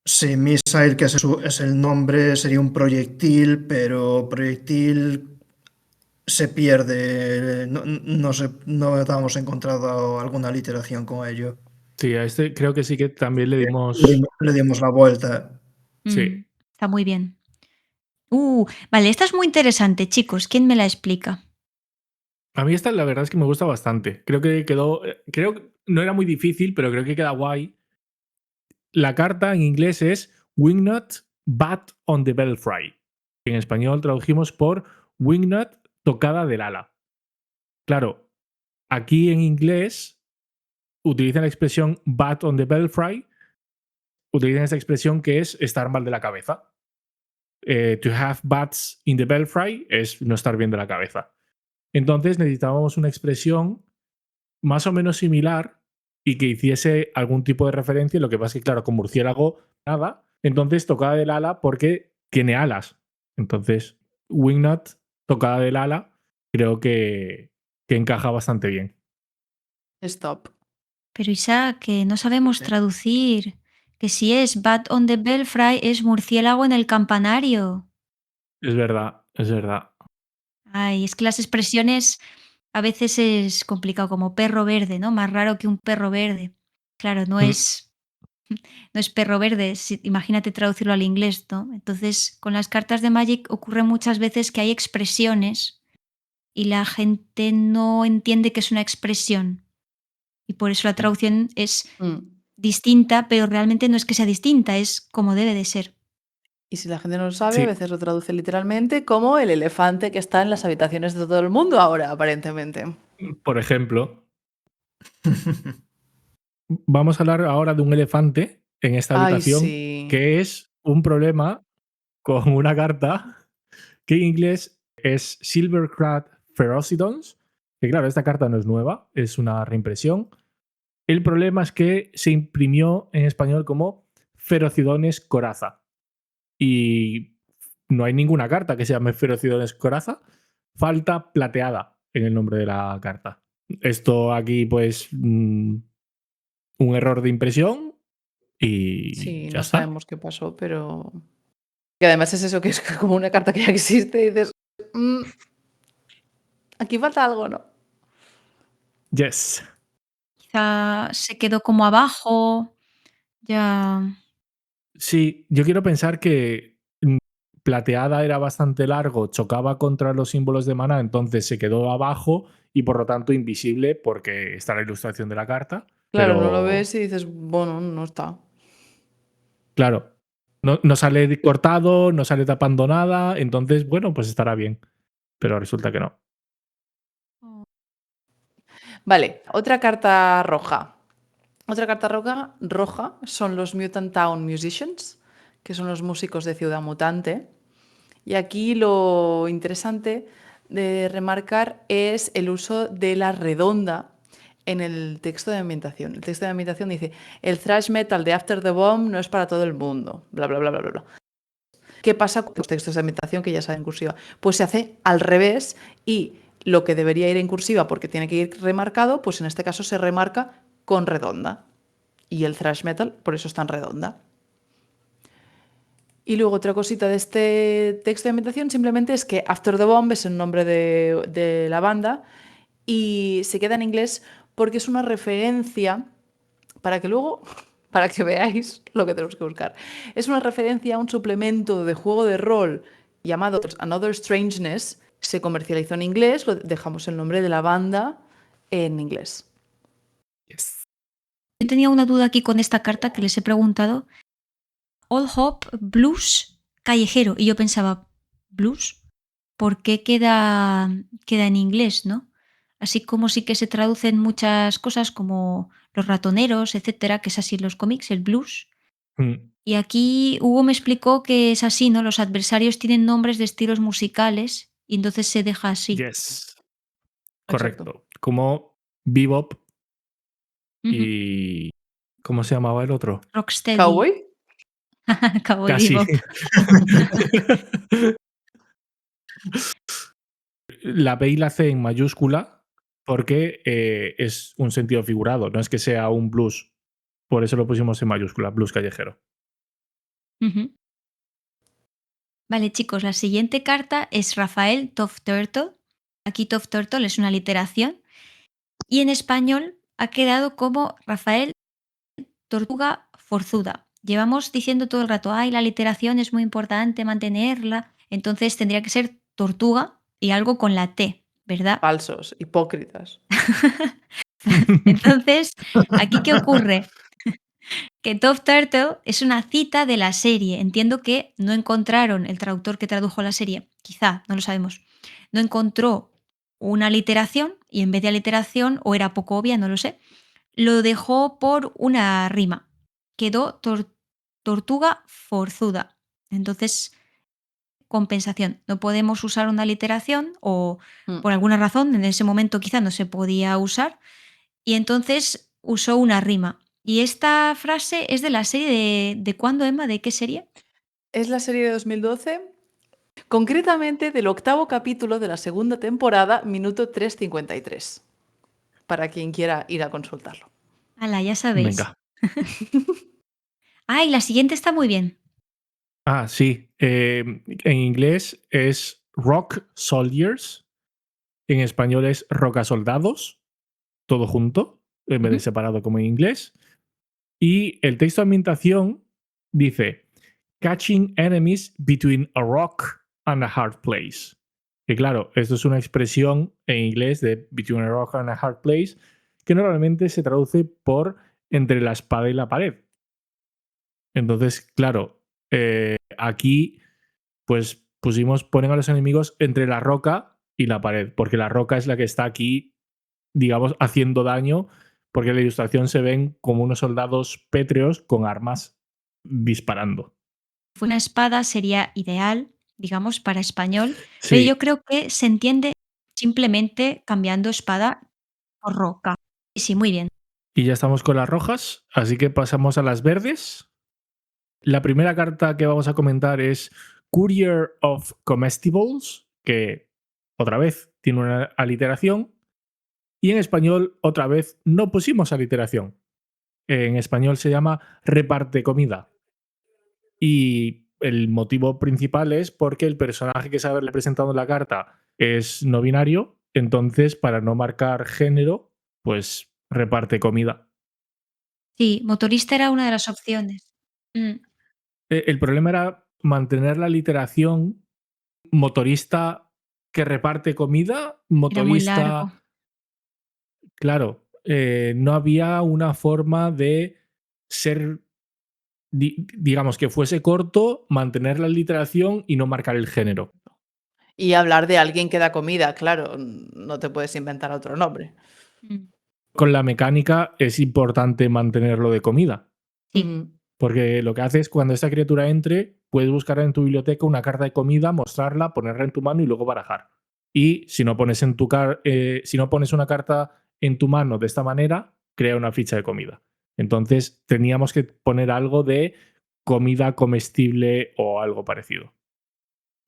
Sí, Missile, que es el nombre, sería un proyectil, pero proyectil se pierde, no hemos encontrado alguna literación con ello. Sí, a este creo que sí que también le Le dimos. le dimos la vuelta. Sí. Está muy bien. Vale, esta es muy interesante, chicos. ¿Quién me la explica? A mí esta la verdad es que me gusta bastante. Creo que quedó. Creo que no era muy difícil, pero creo que queda guay. La carta en inglés es Wingnut Bat on the Belfry. En español tradujimos por Wingnut tocada del ala. Claro, aquí en inglés utilizan la expresión Bat on the Belfry. Utilizan esta expresión que es estar mal de la cabeza. To have bats in the belfry es no estar bien de la cabeza. Entonces necesitábamos una expresión más o menos similar y que hiciese algún tipo de referencia. Lo que pasa es que, claro, con murciélago nada. Entonces tocada del ala porque tiene alas. Entonces, wingnut, tocada del ala, creo que encaja bastante bien. Stop. Pero Isa, que no sabemos traducir. Que si es Bat on the Belfry es murciélago en el campanario. Es verdad, es verdad. Ay, es que las expresiones a veces es complicado, como perro verde, ¿no? Más raro que un perro verde. Claro, no Mm. es, no es perro verde, imagínate traducirlo al inglés, ¿no? Entonces, con las cartas de Magic ocurre muchas veces que hay expresiones y la gente no entiende que es una expresión. Y por eso la traducción es Mm. distinta, pero realmente no es que sea distinta, es como debe de ser. Y si la gente no lo sabe, a Sí, veces lo traduce literalmente como el elefante que está en las habitaciones de todo el mundo ahora, aparentemente. por ejemplo, vamos a hablar ahora de un elefante en esta Ay, habitación sí. que es un problema con una carta que en inglés es Silvercrad Ferocidons, que claro, esta carta no es nueva, es una reimpresión. El problema es que se imprimió en español como Ferocidones Coraza. Y no hay ninguna carta que se llame Ferocidones Coraza. Falta plateada en el nombre de la carta. Esto aquí, pues, un error de impresión y Sí, ya no está. sabemos qué pasó, pero. Que además es eso, que es como una carta que ya existe y dices. Aquí falta algo, ¿no? Yes. Quizá se quedó como abajo, ya. Sí, yo quiero pensar que plateada era bastante largo, chocaba contra los símbolos de maná, entonces se quedó abajo y por lo tanto invisible porque está la ilustración de la carta. Claro, no lo Pero ves y dices, bueno, no está. claro, no sale cortado, no sale tapando nada, entonces, bueno, pues estará bien. Pero resulta que no. Vale, otra carta roja. Otra carta roja son los Mutant Town Musicians, que son los músicos de Ciudad Mutante. Y aquí lo interesante de remarcar es el uso de la redonda en el texto de ambientación. El texto de ambientación dice, el thrash metal de After the Bomb no es para todo el mundo, bla, bla, bla, bla, bla. ¿Qué pasa con los textos de ambientación que ya saben en cursiva? Pues se hace al revés y lo que debería ir en cursiva porque tiene que ir remarcado, pues en este caso se remarca con redonda. Y el thrash metal por eso está en redonda. Y luego otra cosita de este texto de ambientación simplemente es que After the Bomb es el nombre de la banda y se queda en inglés porque es una referencia para que luego, para que veáis lo que tenemos que buscar. Es una referencia a un suplemento de juego de rol llamado Another Strangeness. Se comercializó en inglés, dejamos el nombre de la banda en inglés. Yo tenía una duda aquí con esta carta que les he preguntado. All Hop Blues Callejero. Y yo pensaba, ¿blues? ¿Por qué queda en inglés, no? Así como sí que se traducen muchas cosas como los ratoneros, etcétera, que es así en los cómics, el blues. Mm, Y aquí Hugo me explicó que es así, ¿no? Los adversarios tienen nombres de estilos musicales y entonces se deja así. yes, Exacto. correcto. Como Bebop Ujú. y... ¿Cómo se llamaba el otro? Rocksteady. ¿Cowboy? Cowboy Casi. Bebop. La B y la C en mayúscula porque es un sentido figurado, no es que sea un blues. Por eso lo pusimos en mayúscula, blues callejero. Ujú. Vale, chicos, la siguiente carta es Rafael Tough Turtle. Aquí Tough Turtle es una literación. Y en español ha quedado como Rafael Tortuga Forzuda. Llevamos diciendo todo el rato, ay, la literación es muy importante mantenerla. Entonces tendría que ser tortuga y algo con la T, ¿verdad? Falsos, hipócritas. Entonces, ¿aquí qué ocurre? Que Tough Turtle es una cita de la serie. Entiendo que no encontraron el traductor que tradujo la serie, quizá, no lo sabemos. No encontró una literación y en vez de aliteración, o era poco obvia, no lo sé, lo dejó por una rima. Quedó tortuga forzuda. Entonces, compensación. No podemos usar una literación o Mm. por alguna razón en ese momento quizá no se podía usar y entonces usó una rima. Y esta frase es de la serie ¿de cuándo, Emma? ¿De qué serie? Es la serie de 2012, concretamente del 8º capítulo de la segunda temporada, minuto 3:53, para quien quiera ir a consultarlo. Ala, ya sabéis. Venga. Ah, y la siguiente está muy bien. Ah, sí. En inglés es Rock Soldiers. En español es Rocasoldados. Todo junto, en vez de Ujú. separado como en inglés. Y el texto de ambientación dice: Catching enemies between a rock and a hard place. Que claro, esto es una expresión en inglés de between a rock and a hard place que normalmente se traduce por entre la espada y la pared. Entonces, claro, aquí pues ponen a los enemigos entre la roca y la pared, porque la roca es la que está aquí, digamos, haciendo daño, porque en la ilustración se ven como unos soldados pétreos con armas disparando. Fue una espada, sería ideal, digamos, para español, pero Sí, yo creo que se entiende simplemente cambiando espada por roca. Sí, sí, muy bien. y ya estamos con las rojas, así que pasamos a las verdes. La primera carta que vamos a comentar es Courier of Comestibles, que otra vez tiene una aliteración. Y en español, otra vez, no pusimos aliteración. En español se llama reparte comida. Y el motivo principal es porque el personaje que se ha representado en la carta es no binario, entonces para no marcar género, pues reparte comida. Sí, motorista era una de las opciones. Mm, El problema era mantener la literación motorista que reparte comida, era muy largo. motorista. Claro, no había una forma de ser, digamos, que fuese corto, mantener la literación y no marcar el género. Y hablar de alguien que da comida, claro, no te puedes inventar otro nombre. Mm, Con la mecánica es importante mantenerlo de comida, sí. Ujú. porque lo que hace es cuando esta criatura entre, puedes buscar en tu biblioteca una carta de comida, mostrarla, ponerla en tu mano y luego barajar. Y si no pones, si no pones una carta en tu mano de esta manera, crea una ficha de comida. Entonces teníamos que poner algo de comida comestible o algo parecido.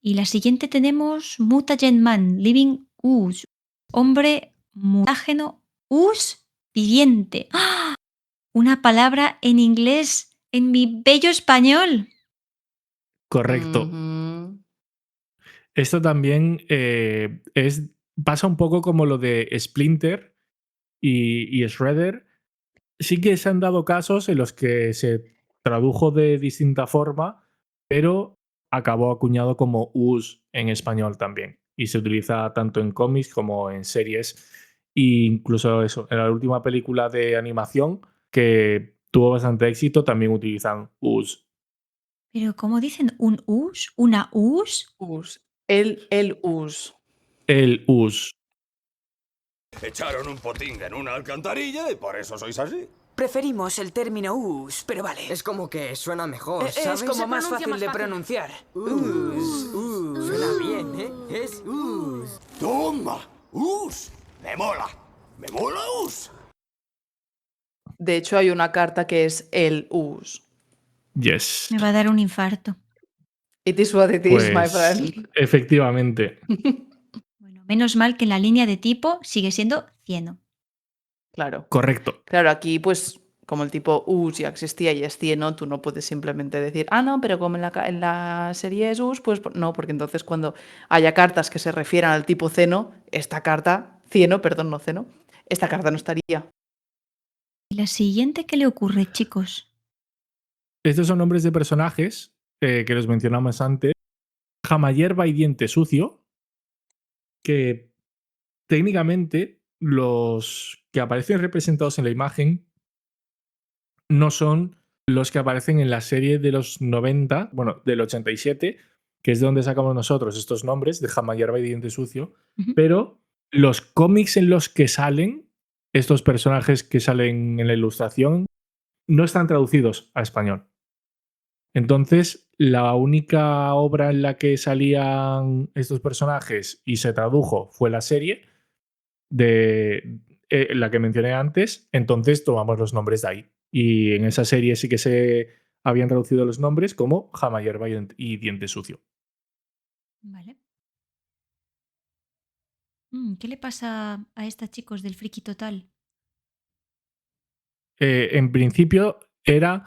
Y la siguiente tenemos Mutagen Man, Living Us, hombre mutágeno us viviente. ¡Ah! Una palabra en inglés, en mi bello español. Correcto. Ujú. Esto también pasa un poco como lo de Splinter y Shredder. Sí que se han dado casos en los que se tradujo de distinta forma, pero acabó acuñado como US en español también. Y se utiliza tanto en cómics como en series. E incluso eso, en la última película de animación, que tuvo bastante éxito, también utilizan US. Pero ¿cómo dicen? ¿Un us? ¿Una us? Us. El us. El US. Echaron un potín en una alcantarilla y por eso sois así. Preferimos el término us, pero vale. Es como que suena mejor, ¿sabes? Es como Se más pronuncia fácil más de fácil. pronunciar. Suena bien, ¿eh? Es us. ¡Toma! ¡Us! ¡Me mola! ¡Me mola us! De hecho, hay una carta que es el us. Yes. Me va a dar un infarto. It is what it is, my Pues friend. efectivamente. Bueno, menos mal que la línea de tipo sigue siendo cieno. Claro. Correcto. Claro, aquí, pues, como el tipo us ya existía y es cieno, tú no puedes simplemente decir, no, pero como en la serie es us, pues no, porque entonces cuando haya cartas que se refieran al tipo cieno, esta carta no estaría. ¿Y la siguiente qué le ocurre, chicos? Estos son nombres de personajes que los mencionamos antes. Jamayerba y Diente Sucio, que técnicamente los que aparecen representados en la imagen no son los que aparecen en la serie de los 90, bueno, del 87, que es de donde sacamos nosotros estos nombres de Jamayerba y Diente Sucio, Ujú. pero los cómics en los que salen estos personajes que salen en la ilustración no están traducidos a español. Entonces, la única obra en la que salían estos personajes y se tradujo fue la serie de la que mencioné antes. Entonces, tomamos los nombres de ahí. Y en esa serie sí que se habían traducido los nombres como Jamayerba y Diente Sucio. Vale. ¿Qué le pasa a estas chicos del friki total? En principio era,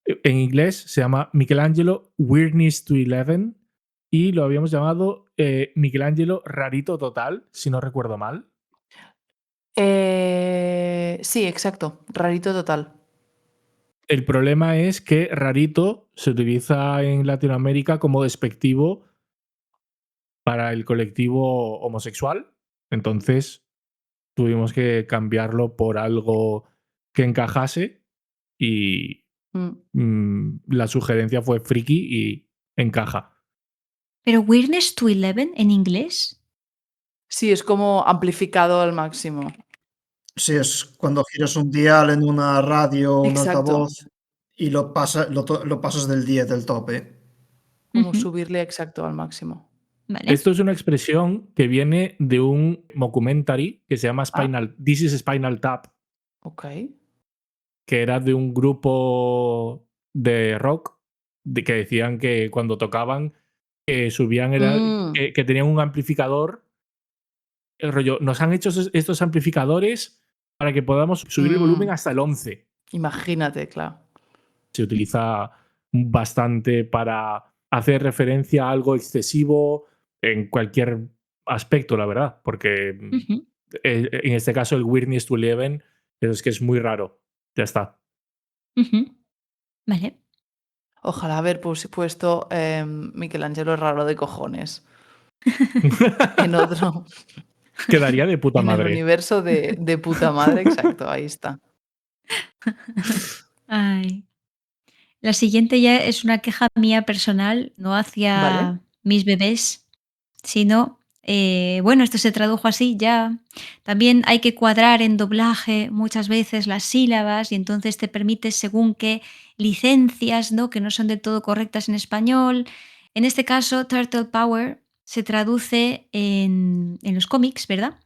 en inglés se llama Michelangelo Weirdness to Eleven y lo habíamos llamado Michelangelo Rarito Total, si no recuerdo mal. Sí, exacto. Rarito total. El problema es que rarito se utiliza en Latinoamérica como despectivo para el colectivo homosexual. Entonces tuvimos que cambiarlo por algo que encajase y la sugerencia fue friki y encaja. ¿Pero Weirdness to Eleven en inglés? Sí, es como amplificado al máximo. Sí, es cuando giras un dial en una radio o un Exacto. altavoz y lo pasas del 10 del tope. Como Ujú. subirle exacto al máximo. Vale. Esto es una expresión que viene de un mockumentary que se llama This is Spinal Tap, Ok. que era de un grupo de rock que decían que cuando tocaban subían que tenían un amplificador. El rollo, nos han hecho estos amplificadores para que podamos subir el volumen hasta el 11. Imagínate, claro. Se utiliza bastante para hacer referencia a algo excesivo en cualquier aspecto, la verdad, porque Ujú. en este caso el Weirdness to Eleven es que es muy raro. Ya está. Ujú. Vale. Ojalá haber puesto Michelangelo raro de cojones. En otro. Quedaría de puta En el madre. universo de puta madre, exacto, ahí está. Ay. La siguiente ya es una queja mía personal, no hacia Vale. mis bebés, sino, bueno, esto se tradujo así ya. También hay que cuadrar en doblaje muchas veces las sílabas y entonces te permite según qué licencias, ¿no? Que no son del todo correctas en español. En este caso, Turtle Power se traduce en los cómics, ¿verdad?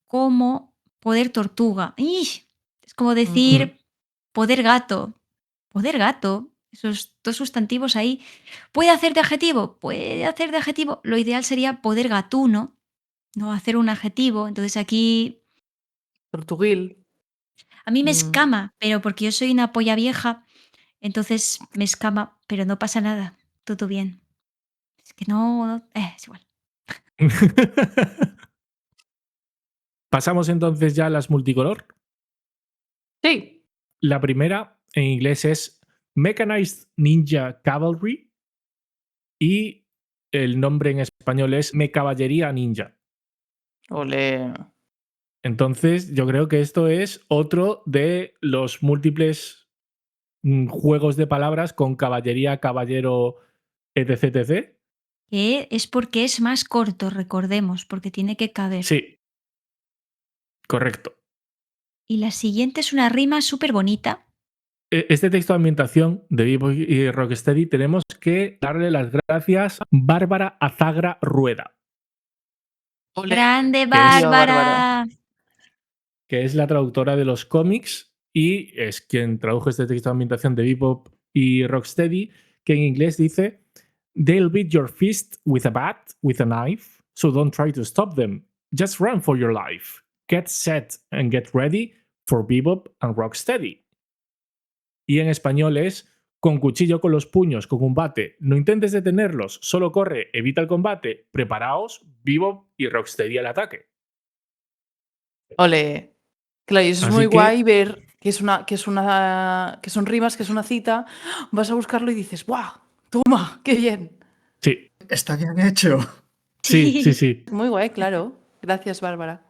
Como poder tortuga. ¡Ih! Es como decir poder gato. Poder gato. Esos dos sustantivos ahí. ¿Puede hacer de adjetivo? Puede hacer de adjetivo. Lo ideal sería poder gatuno, no hacer un adjetivo. Entonces aquí Tortuguil. a mí me escama, pero porque yo soy una polla vieja, entonces me escama, pero no pasa nada. todo bien. Es que no, es igual. Pasamos entonces ya a las multicolor. Sí. La primera en inglés es Mechanized Ninja Cavalry y el nombre en español es Mecaballería Ninja. Ole. Entonces, yo creo que esto es otro de los múltiples juegos de palabras con caballería, caballero, etc, etc. Que es porque es más corto, recordemos, porque tiene que caber. Sí, correcto. Y la siguiente es una rima súper bonita. Este texto de ambientación de Vivo y Rocksteady tenemos que darle las gracias a Bárbara Azagra Rueda, Ole. ¡Grande, Que es- Bárbara! que es la traductora de los cómics y es quien tradujo este texto de ambientación de Bebop y Rocksteady, que en inglés dice: They'll beat your fist with a bat, with a knife, so don't try to stop them. Just run for your life. Get set and get ready for Bebop and Rocksteady. Y en español es: con cuchillo con los puños, con un bate, no intentes detenerlos, solo corre, evita el combate, preparaos, Bebop y Rocksteady al ataque. Ole. Claro, y eso es Así muy que- guay ver que son rimas, que es una cita. Vas a buscarlo y dices, ¡guau! ¡Toma! ¡Qué bien! Sí, Está bien hecho. sí. Muy guay, claro. Gracias, Bárbara.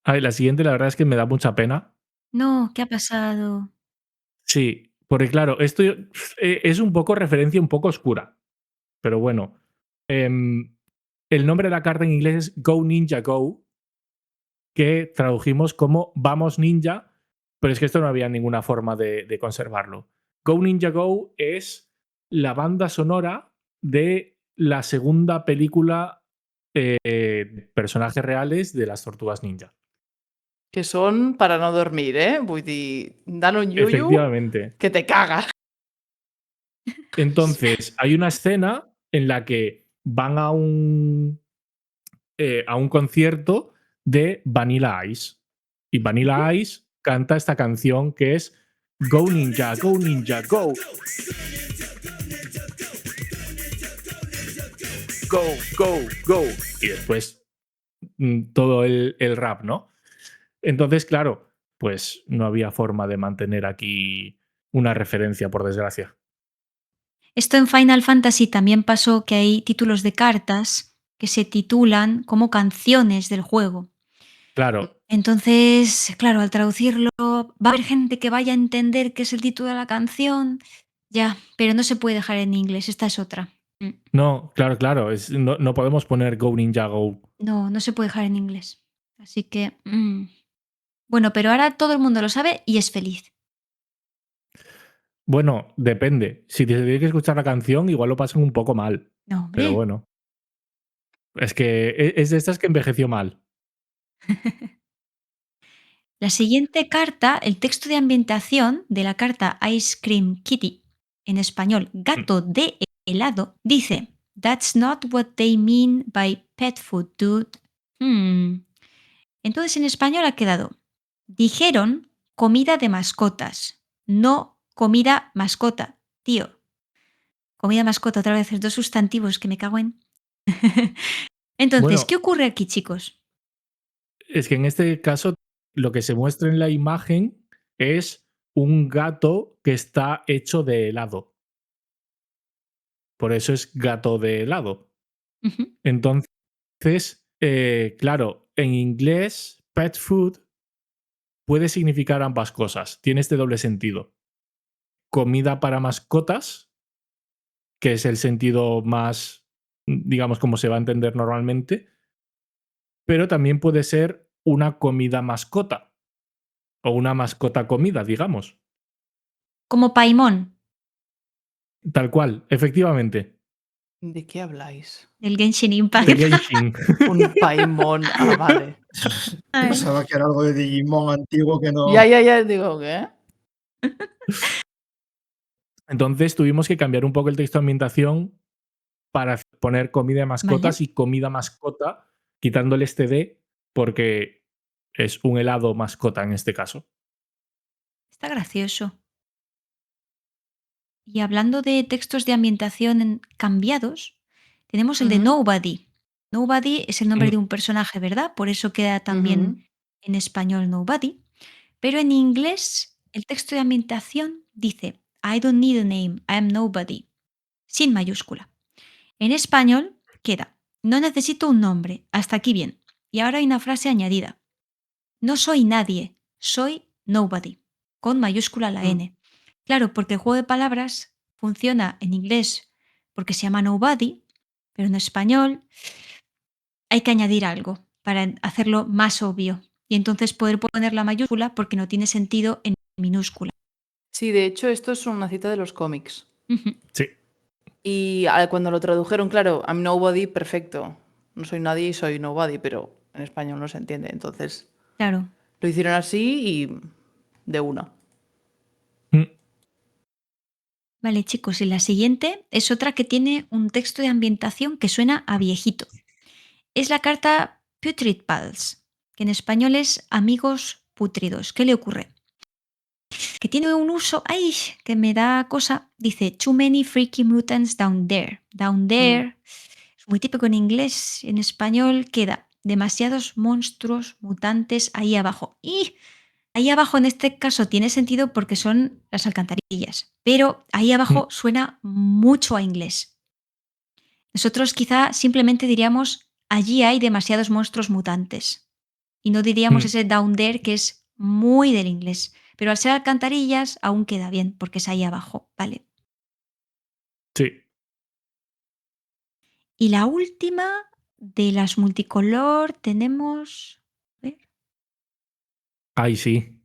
Ay, la siguiente, la verdad es que me da mucha pena. No, ¿qué ha pasado? Sí, porque claro, esto es un poco referencia un poco oscura. Pero bueno. El nombre de la carta en inglés es Go Ninja Go, que tradujimos como Vamos Ninja, pero es que esto no había ninguna forma de conservarlo. Go Ninja Go es la banda sonora de la segunda película personajes reales de las Tortugas Ninja. Que son para no dormir, ¿eh? Vull dir, dan un yuyu Efectivamente. que te cagas. Entonces, hay una escena en la que van a un concierto de Vanilla Ice. Y Vanilla Ice canta esta canción que es Go Ninja, Go Ninja, Go. Go, go, go. Y después todo el rap, ¿no? Entonces, claro, pues no había forma de mantener aquí una referencia, por desgracia. Esto en Final Fantasy también pasó, que hay títulos de cartas que se titulan como canciones del juego. Claro, Entonces, claro, al traducirlo, va a haber gente que vaya a entender qué es el título de la canción. Ya, pero no se puede dejar en inglés, esta es otra. no, claro, no podemos poner Go Ninja Go. No, no se puede dejar en inglés. Así que... Bueno, pero ahora todo el mundo lo sabe y es feliz. Bueno, depende. Si te tiene que escuchar la canción, igual lo pasan un poco mal. No, hombre. Pero bueno. Es que es de estas que envejeció mal. La siguiente carta, el texto de ambientación de la carta Ice Cream Kitty, en español gato de helado, dice: That's not what they mean by pet food, dude. Entonces en español ha quedado: dijeron comida de mascotas, no comida mascota, tío. Comida mascota, otra vez, dos sustantivos que me cago en. Entonces, Bueno, ¿qué ocurre aquí, chicos? es que en este caso lo que se muestra en la imagen es un gato que está hecho de helado. Por eso es gato de helado. Ujú. Entonces, claro, en inglés, pet food puede significar ambas cosas. Tiene este doble sentido. Comida para mascotas, que es el sentido más, digamos, como se va a entender normalmente, pero también puede ser una comida mascota o una mascota comida, digamos. Como Paimon, Tal cual, efectivamente. ¿De qué habláis? del Genshin Impact. De Genshin. Un Paimon. Ah, vale. Pensaba que era algo de Digimon antiguo que no. Ya, digo, ¿qué? Entonces tuvimos que cambiar un poco el texto de ambientación para poner comida de mascotas Vale. y comida mascota, quitándole este D porque es un helado mascota en este caso. Está gracioso. Y hablando de textos de ambientación cambiados, tenemos el de Ujú, Nobody. Nobody es el nombre Mm, de un personaje, ¿verdad? Por eso queda ujú. también en español Nobody. Pero en inglés, el texto de ambientación dice, I don't need a name, I am nobody, sin mayúscula. En español queda, no necesito un nombre, hasta aquí bien. Y ahora hay una frase añadida, no soy nadie, soy nobody, con mayúscula la Mm. N. Claro, porque el juego de palabras funciona en inglés porque se llama nobody, pero en español hay que añadir algo para hacerlo más obvio. Y entonces poder poner la mayúscula porque no tiene sentido en minúscula. Sí, de hecho, esto es una cita de los cómics. Ujú, sí. Y cuando lo tradujeron, claro, I'm nobody, perfecto. No soy nadie y soy nobody, pero en español no se entiende. Entonces claro. lo hicieron así y de una. Mm, Vale, chicos, y la siguiente es otra que tiene un texto de ambientación que suena a viejito. Es la carta Putrid Pals, que en español es amigos pútridos. ¿Qué le ocurre? Que tiene un uso, ¡ay!, que me da cosa. Dice, too many freaky mutants down there. Down Mm. there, es muy típico en inglés, en español queda demasiados monstruos mutantes ahí abajo. Y ahí abajo en este caso tiene sentido porque son las alcantarillas, pero ahí mm, abajo suena mucho a inglés. Nosotros quizá simplemente diríamos, allí hay demasiados monstruos mutantes. Y no diríamos mm, ese down there que es muy del inglés. Pero al ser alcantarillas aún queda bien porque es ahí abajo, ¿vale? sí. Y la última de las multicolor tenemos... a ver. Ay, sí.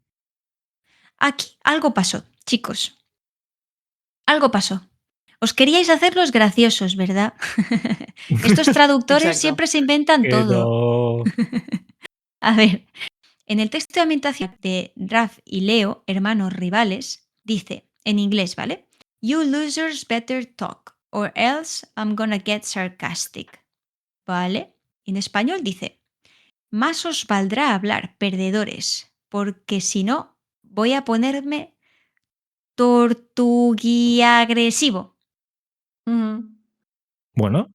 Aquí algo pasó, chicos. Algo pasó. Os queríais hacer los graciosos, ¿verdad? Estos traductores Exacto. siempre se inventan Que todo. no. A ver, en el texto de ambientación de Raf y Leo, hermanos rivales, dice, en inglés, ¿vale? You losers better talk, or else I'm gonna get sarcastic. ¿Vale? En español dice, más os valdrá hablar, perdedores, porque si no, voy a ponerme tortuguiagresivo. Ujú. Bueno,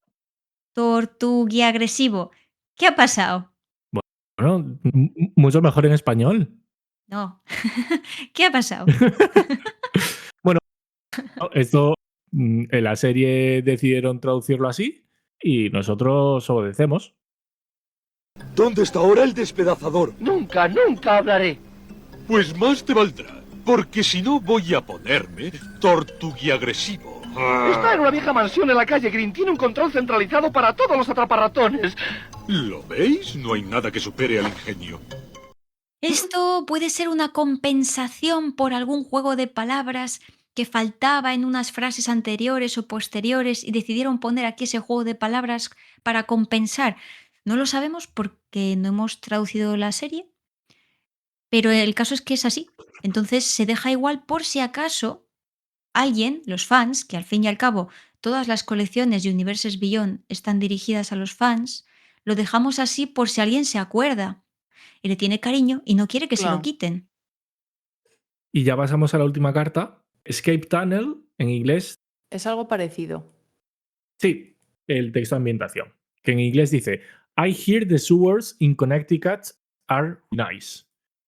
Tortuguiagresivo. ¿Qué ha pasado? bueno, mucho mejor en español. No. ¿Qué ha pasado? Bueno, esto en la serie decidieron traducirlo así y nosotros obedecemos. ¿Dónde está ahora el despedazador? Nunca, nunca hablaré. Pues más te valdrá, porque si no voy a ponerme tortuguiagresivo. Está en una vieja mansión en la calle Green. Tiene un control centralizado para todos los atraparratones. ¿Lo veis? No hay nada que supere al ingenio. Esto puede ser una compensación por algún juego de palabras que faltaba en unas frases anteriores o posteriores y decidieron poner aquí ese juego de palabras para compensar. No lo sabemos porque no hemos traducido la serie, pero el caso es que es así. Entonces se deja igual por si acaso alguien, los fans, que al fin y al cabo todas las colecciones de Universes Beyond están dirigidas a los fans, lo dejamos así por si alguien se acuerda y le tiene cariño y no quiere que se lo Claro. quiten. Y ya pasamos a la última carta. Escape Tunnel, en inglés, Es algo parecido. sí, el texto de ambientación. Que en inglés dice, I hear the sewers in Connecticut are nice.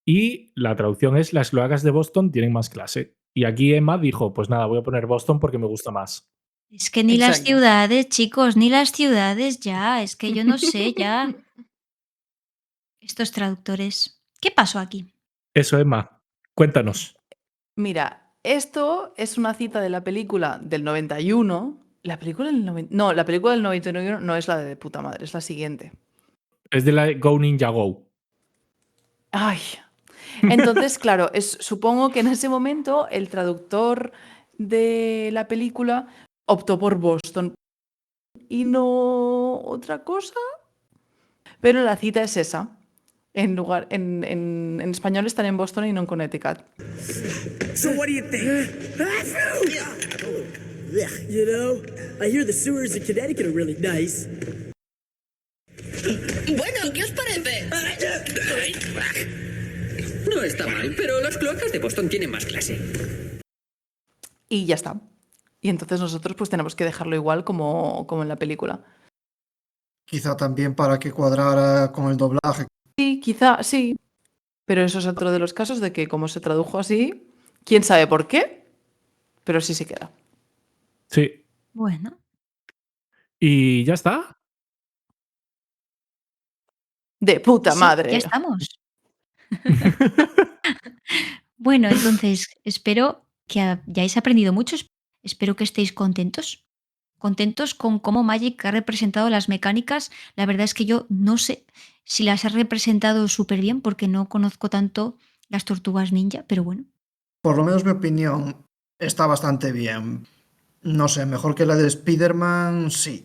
Y la traducción es, las cloacas de Boston tienen más clase. Y aquí Emma dijo, pues nada, voy a poner Boston porque me gusta más. Es que ni las Exacto. ciudades, chicos, ni las ciudades ya. Es que yo no sé ya. Estos traductores. ¿Qué pasó aquí? Eso, Emma, cuéntanos. Mira, esto es una cita de la película del 91. La película del No, la película del 91 no es la de puta madre, es la siguiente. Es de la Go Ninja Go. Ay. Entonces, claro, supongo que en ese momento el traductor de la película optó por Boston y no otra cosa. Pero la cita es esa. En español están en Boston y no en Connecticut. So what do you think? You know, I hear the sewers in Connecticut are really nice. Bueno, ¿qué os parece? No está mal, pero las cloacas de Boston tienen más clase. Y ya está. y entonces nosotros pues tenemos que dejarlo igual como en la película. Quizá también para que cuadrara con el doblaje. Sí, quizá, sí. Pero eso es otro de los casos de que como se tradujo así, quién sabe por qué, pero sí se queda. Sí. Bueno, ¿Y ya está? De puta sí, ya madre. estamos. Bueno, entonces espero que hayáis aprendido mucho. Espero que estéis contentos. Contentos con cómo Magic ha representado las mecánicas. La verdad es que yo no sé si las ha representado súper bien porque no conozco tanto las tortugas ninja, pero bueno. Por lo menos mi opinión está bastante bien. No sé, mejor que la de Spider-Man, sí.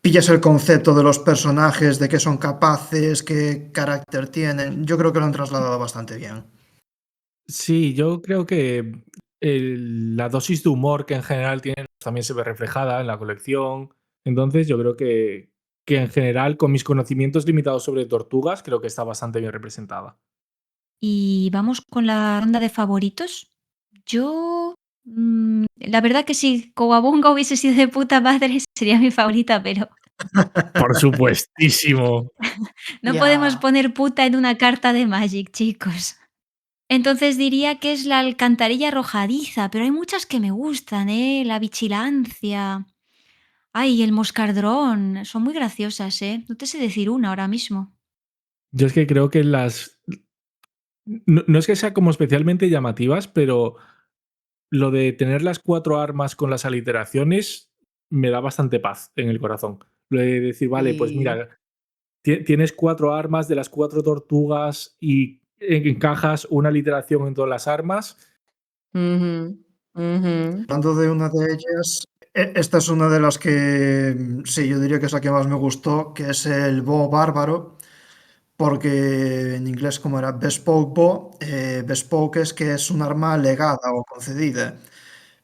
Pillas el concepto de los personajes, de qué son capaces, qué carácter tienen. Yo creo que lo han trasladado bastante bien. Sí, yo creo que la dosis de humor que en general tienen también se ve reflejada en la colección. Entonces, yo creo que en general, con mis conocimientos limitados sobre tortugas, creo que está bastante bien representada. Y vamos con la ronda de favoritos. Yo, la verdad que si Cowabunga hubiese sido de puta madre, sería mi favorita, pero Por supuestísimo. no podemos Ya. poner puta en una carta de Magic, chicos. Entonces diría que es la alcantarilla arrojadiza, pero hay muchas que me gustan, ¿eh? La vigilancia. Ay, el moscardrón. Son muy graciosas, ¿eh? No te sé decir una ahora mismo. Yo es que creo que no es que sean como especialmente llamativas, pero lo de tener las 4 armas con las aliteraciones me da bastante paz en el corazón. Lo de decir, vale, pues Y... mira, tienes 4 armas de las 4 tortugas y encajas una aliteración en todas las armas. Ujú, ujú. Hablando de una de ellas, esta es una de las que sí, yo diría que es la que más me gustó, que es el Bo Bárbaro, porque en inglés como era Bespoke Bo, Bespoke es que es un arma legada o concedida.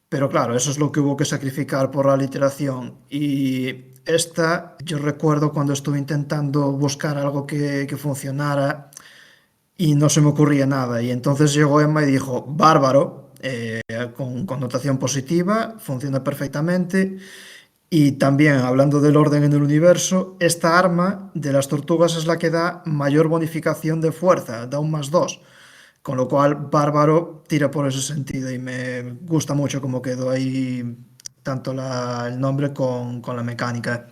Pero claro, eso es lo que hubo que sacrificar por la literación. Y esta, yo recuerdo cuando estuve intentando buscar algo que funcionara y no se me ocurría nada. Y entonces llegó Emma y dijo, bárbaro, con connotación positiva, funciona perfectamente. Y también, hablando del orden en el universo, esta arma de las tortugas es la que da mayor bonificación de fuerza, da un +2. Con lo cual, bárbaro tira por ese sentido y me gusta mucho cómo quedó ahí tanto el nombre con la mecánica.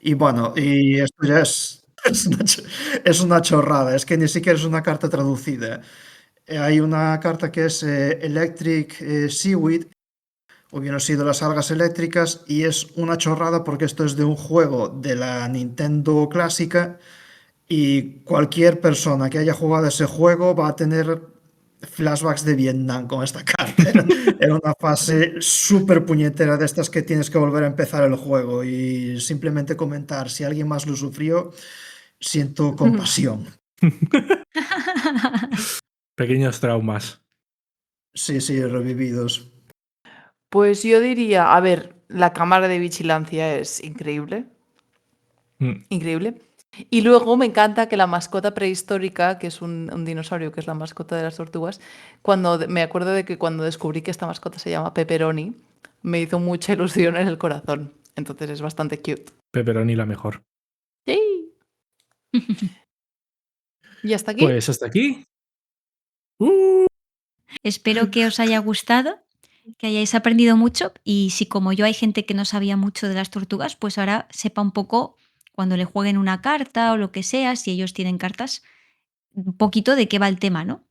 Y bueno, y esto ya es una chorrada, es que ni siquiera es una carta traducida. Hay una carta que es Electric Seaweed, o bien sido las algas eléctricas, y es una chorrada porque esto es de un juego de la Nintendo clásica y cualquier persona que haya jugado ese juego va a tener flashbacks de Vietnam con esta carta. Era una fase súper puñetera de estas que tienes que volver a empezar el juego y simplemente comentar si alguien más lo sufrió, siento compasión. Pequeños traumas. Sí, sí, revividos. Pues yo diría, a ver, la cámara de vigilancia es increíble. Increíble. Y luego me encanta que la mascota prehistórica, que es un dinosaurio, que es la mascota de las tortugas, me acuerdo de que cuando descubrí que esta mascota se llama Pepperoni, me hizo mucha ilusión en el corazón. Entonces es bastante cute. Pepperoni la mejor. Sí. ¿Y hasta aquí? Pues hasta aquí. Espero que os haya gustado, que hayáis aprendido mucho y si como yo hay gente que no sabía mucho de las tortugas, pues ahora sepa un poco cuando le jueguen una carta o lo que sea, si ellos tienen cartas, un poquito de qué va el tema, ¿no?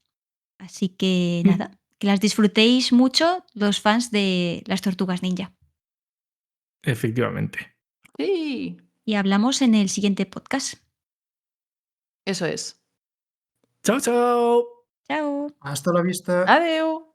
Así que nada, que las disfrutéis mucho los fans de las tortugas ninja. Efectivamente. Sí. Y hablamos en el siguiente podcast. Eso es. Chao, chao. Chao. Hasta la vista. Adeu.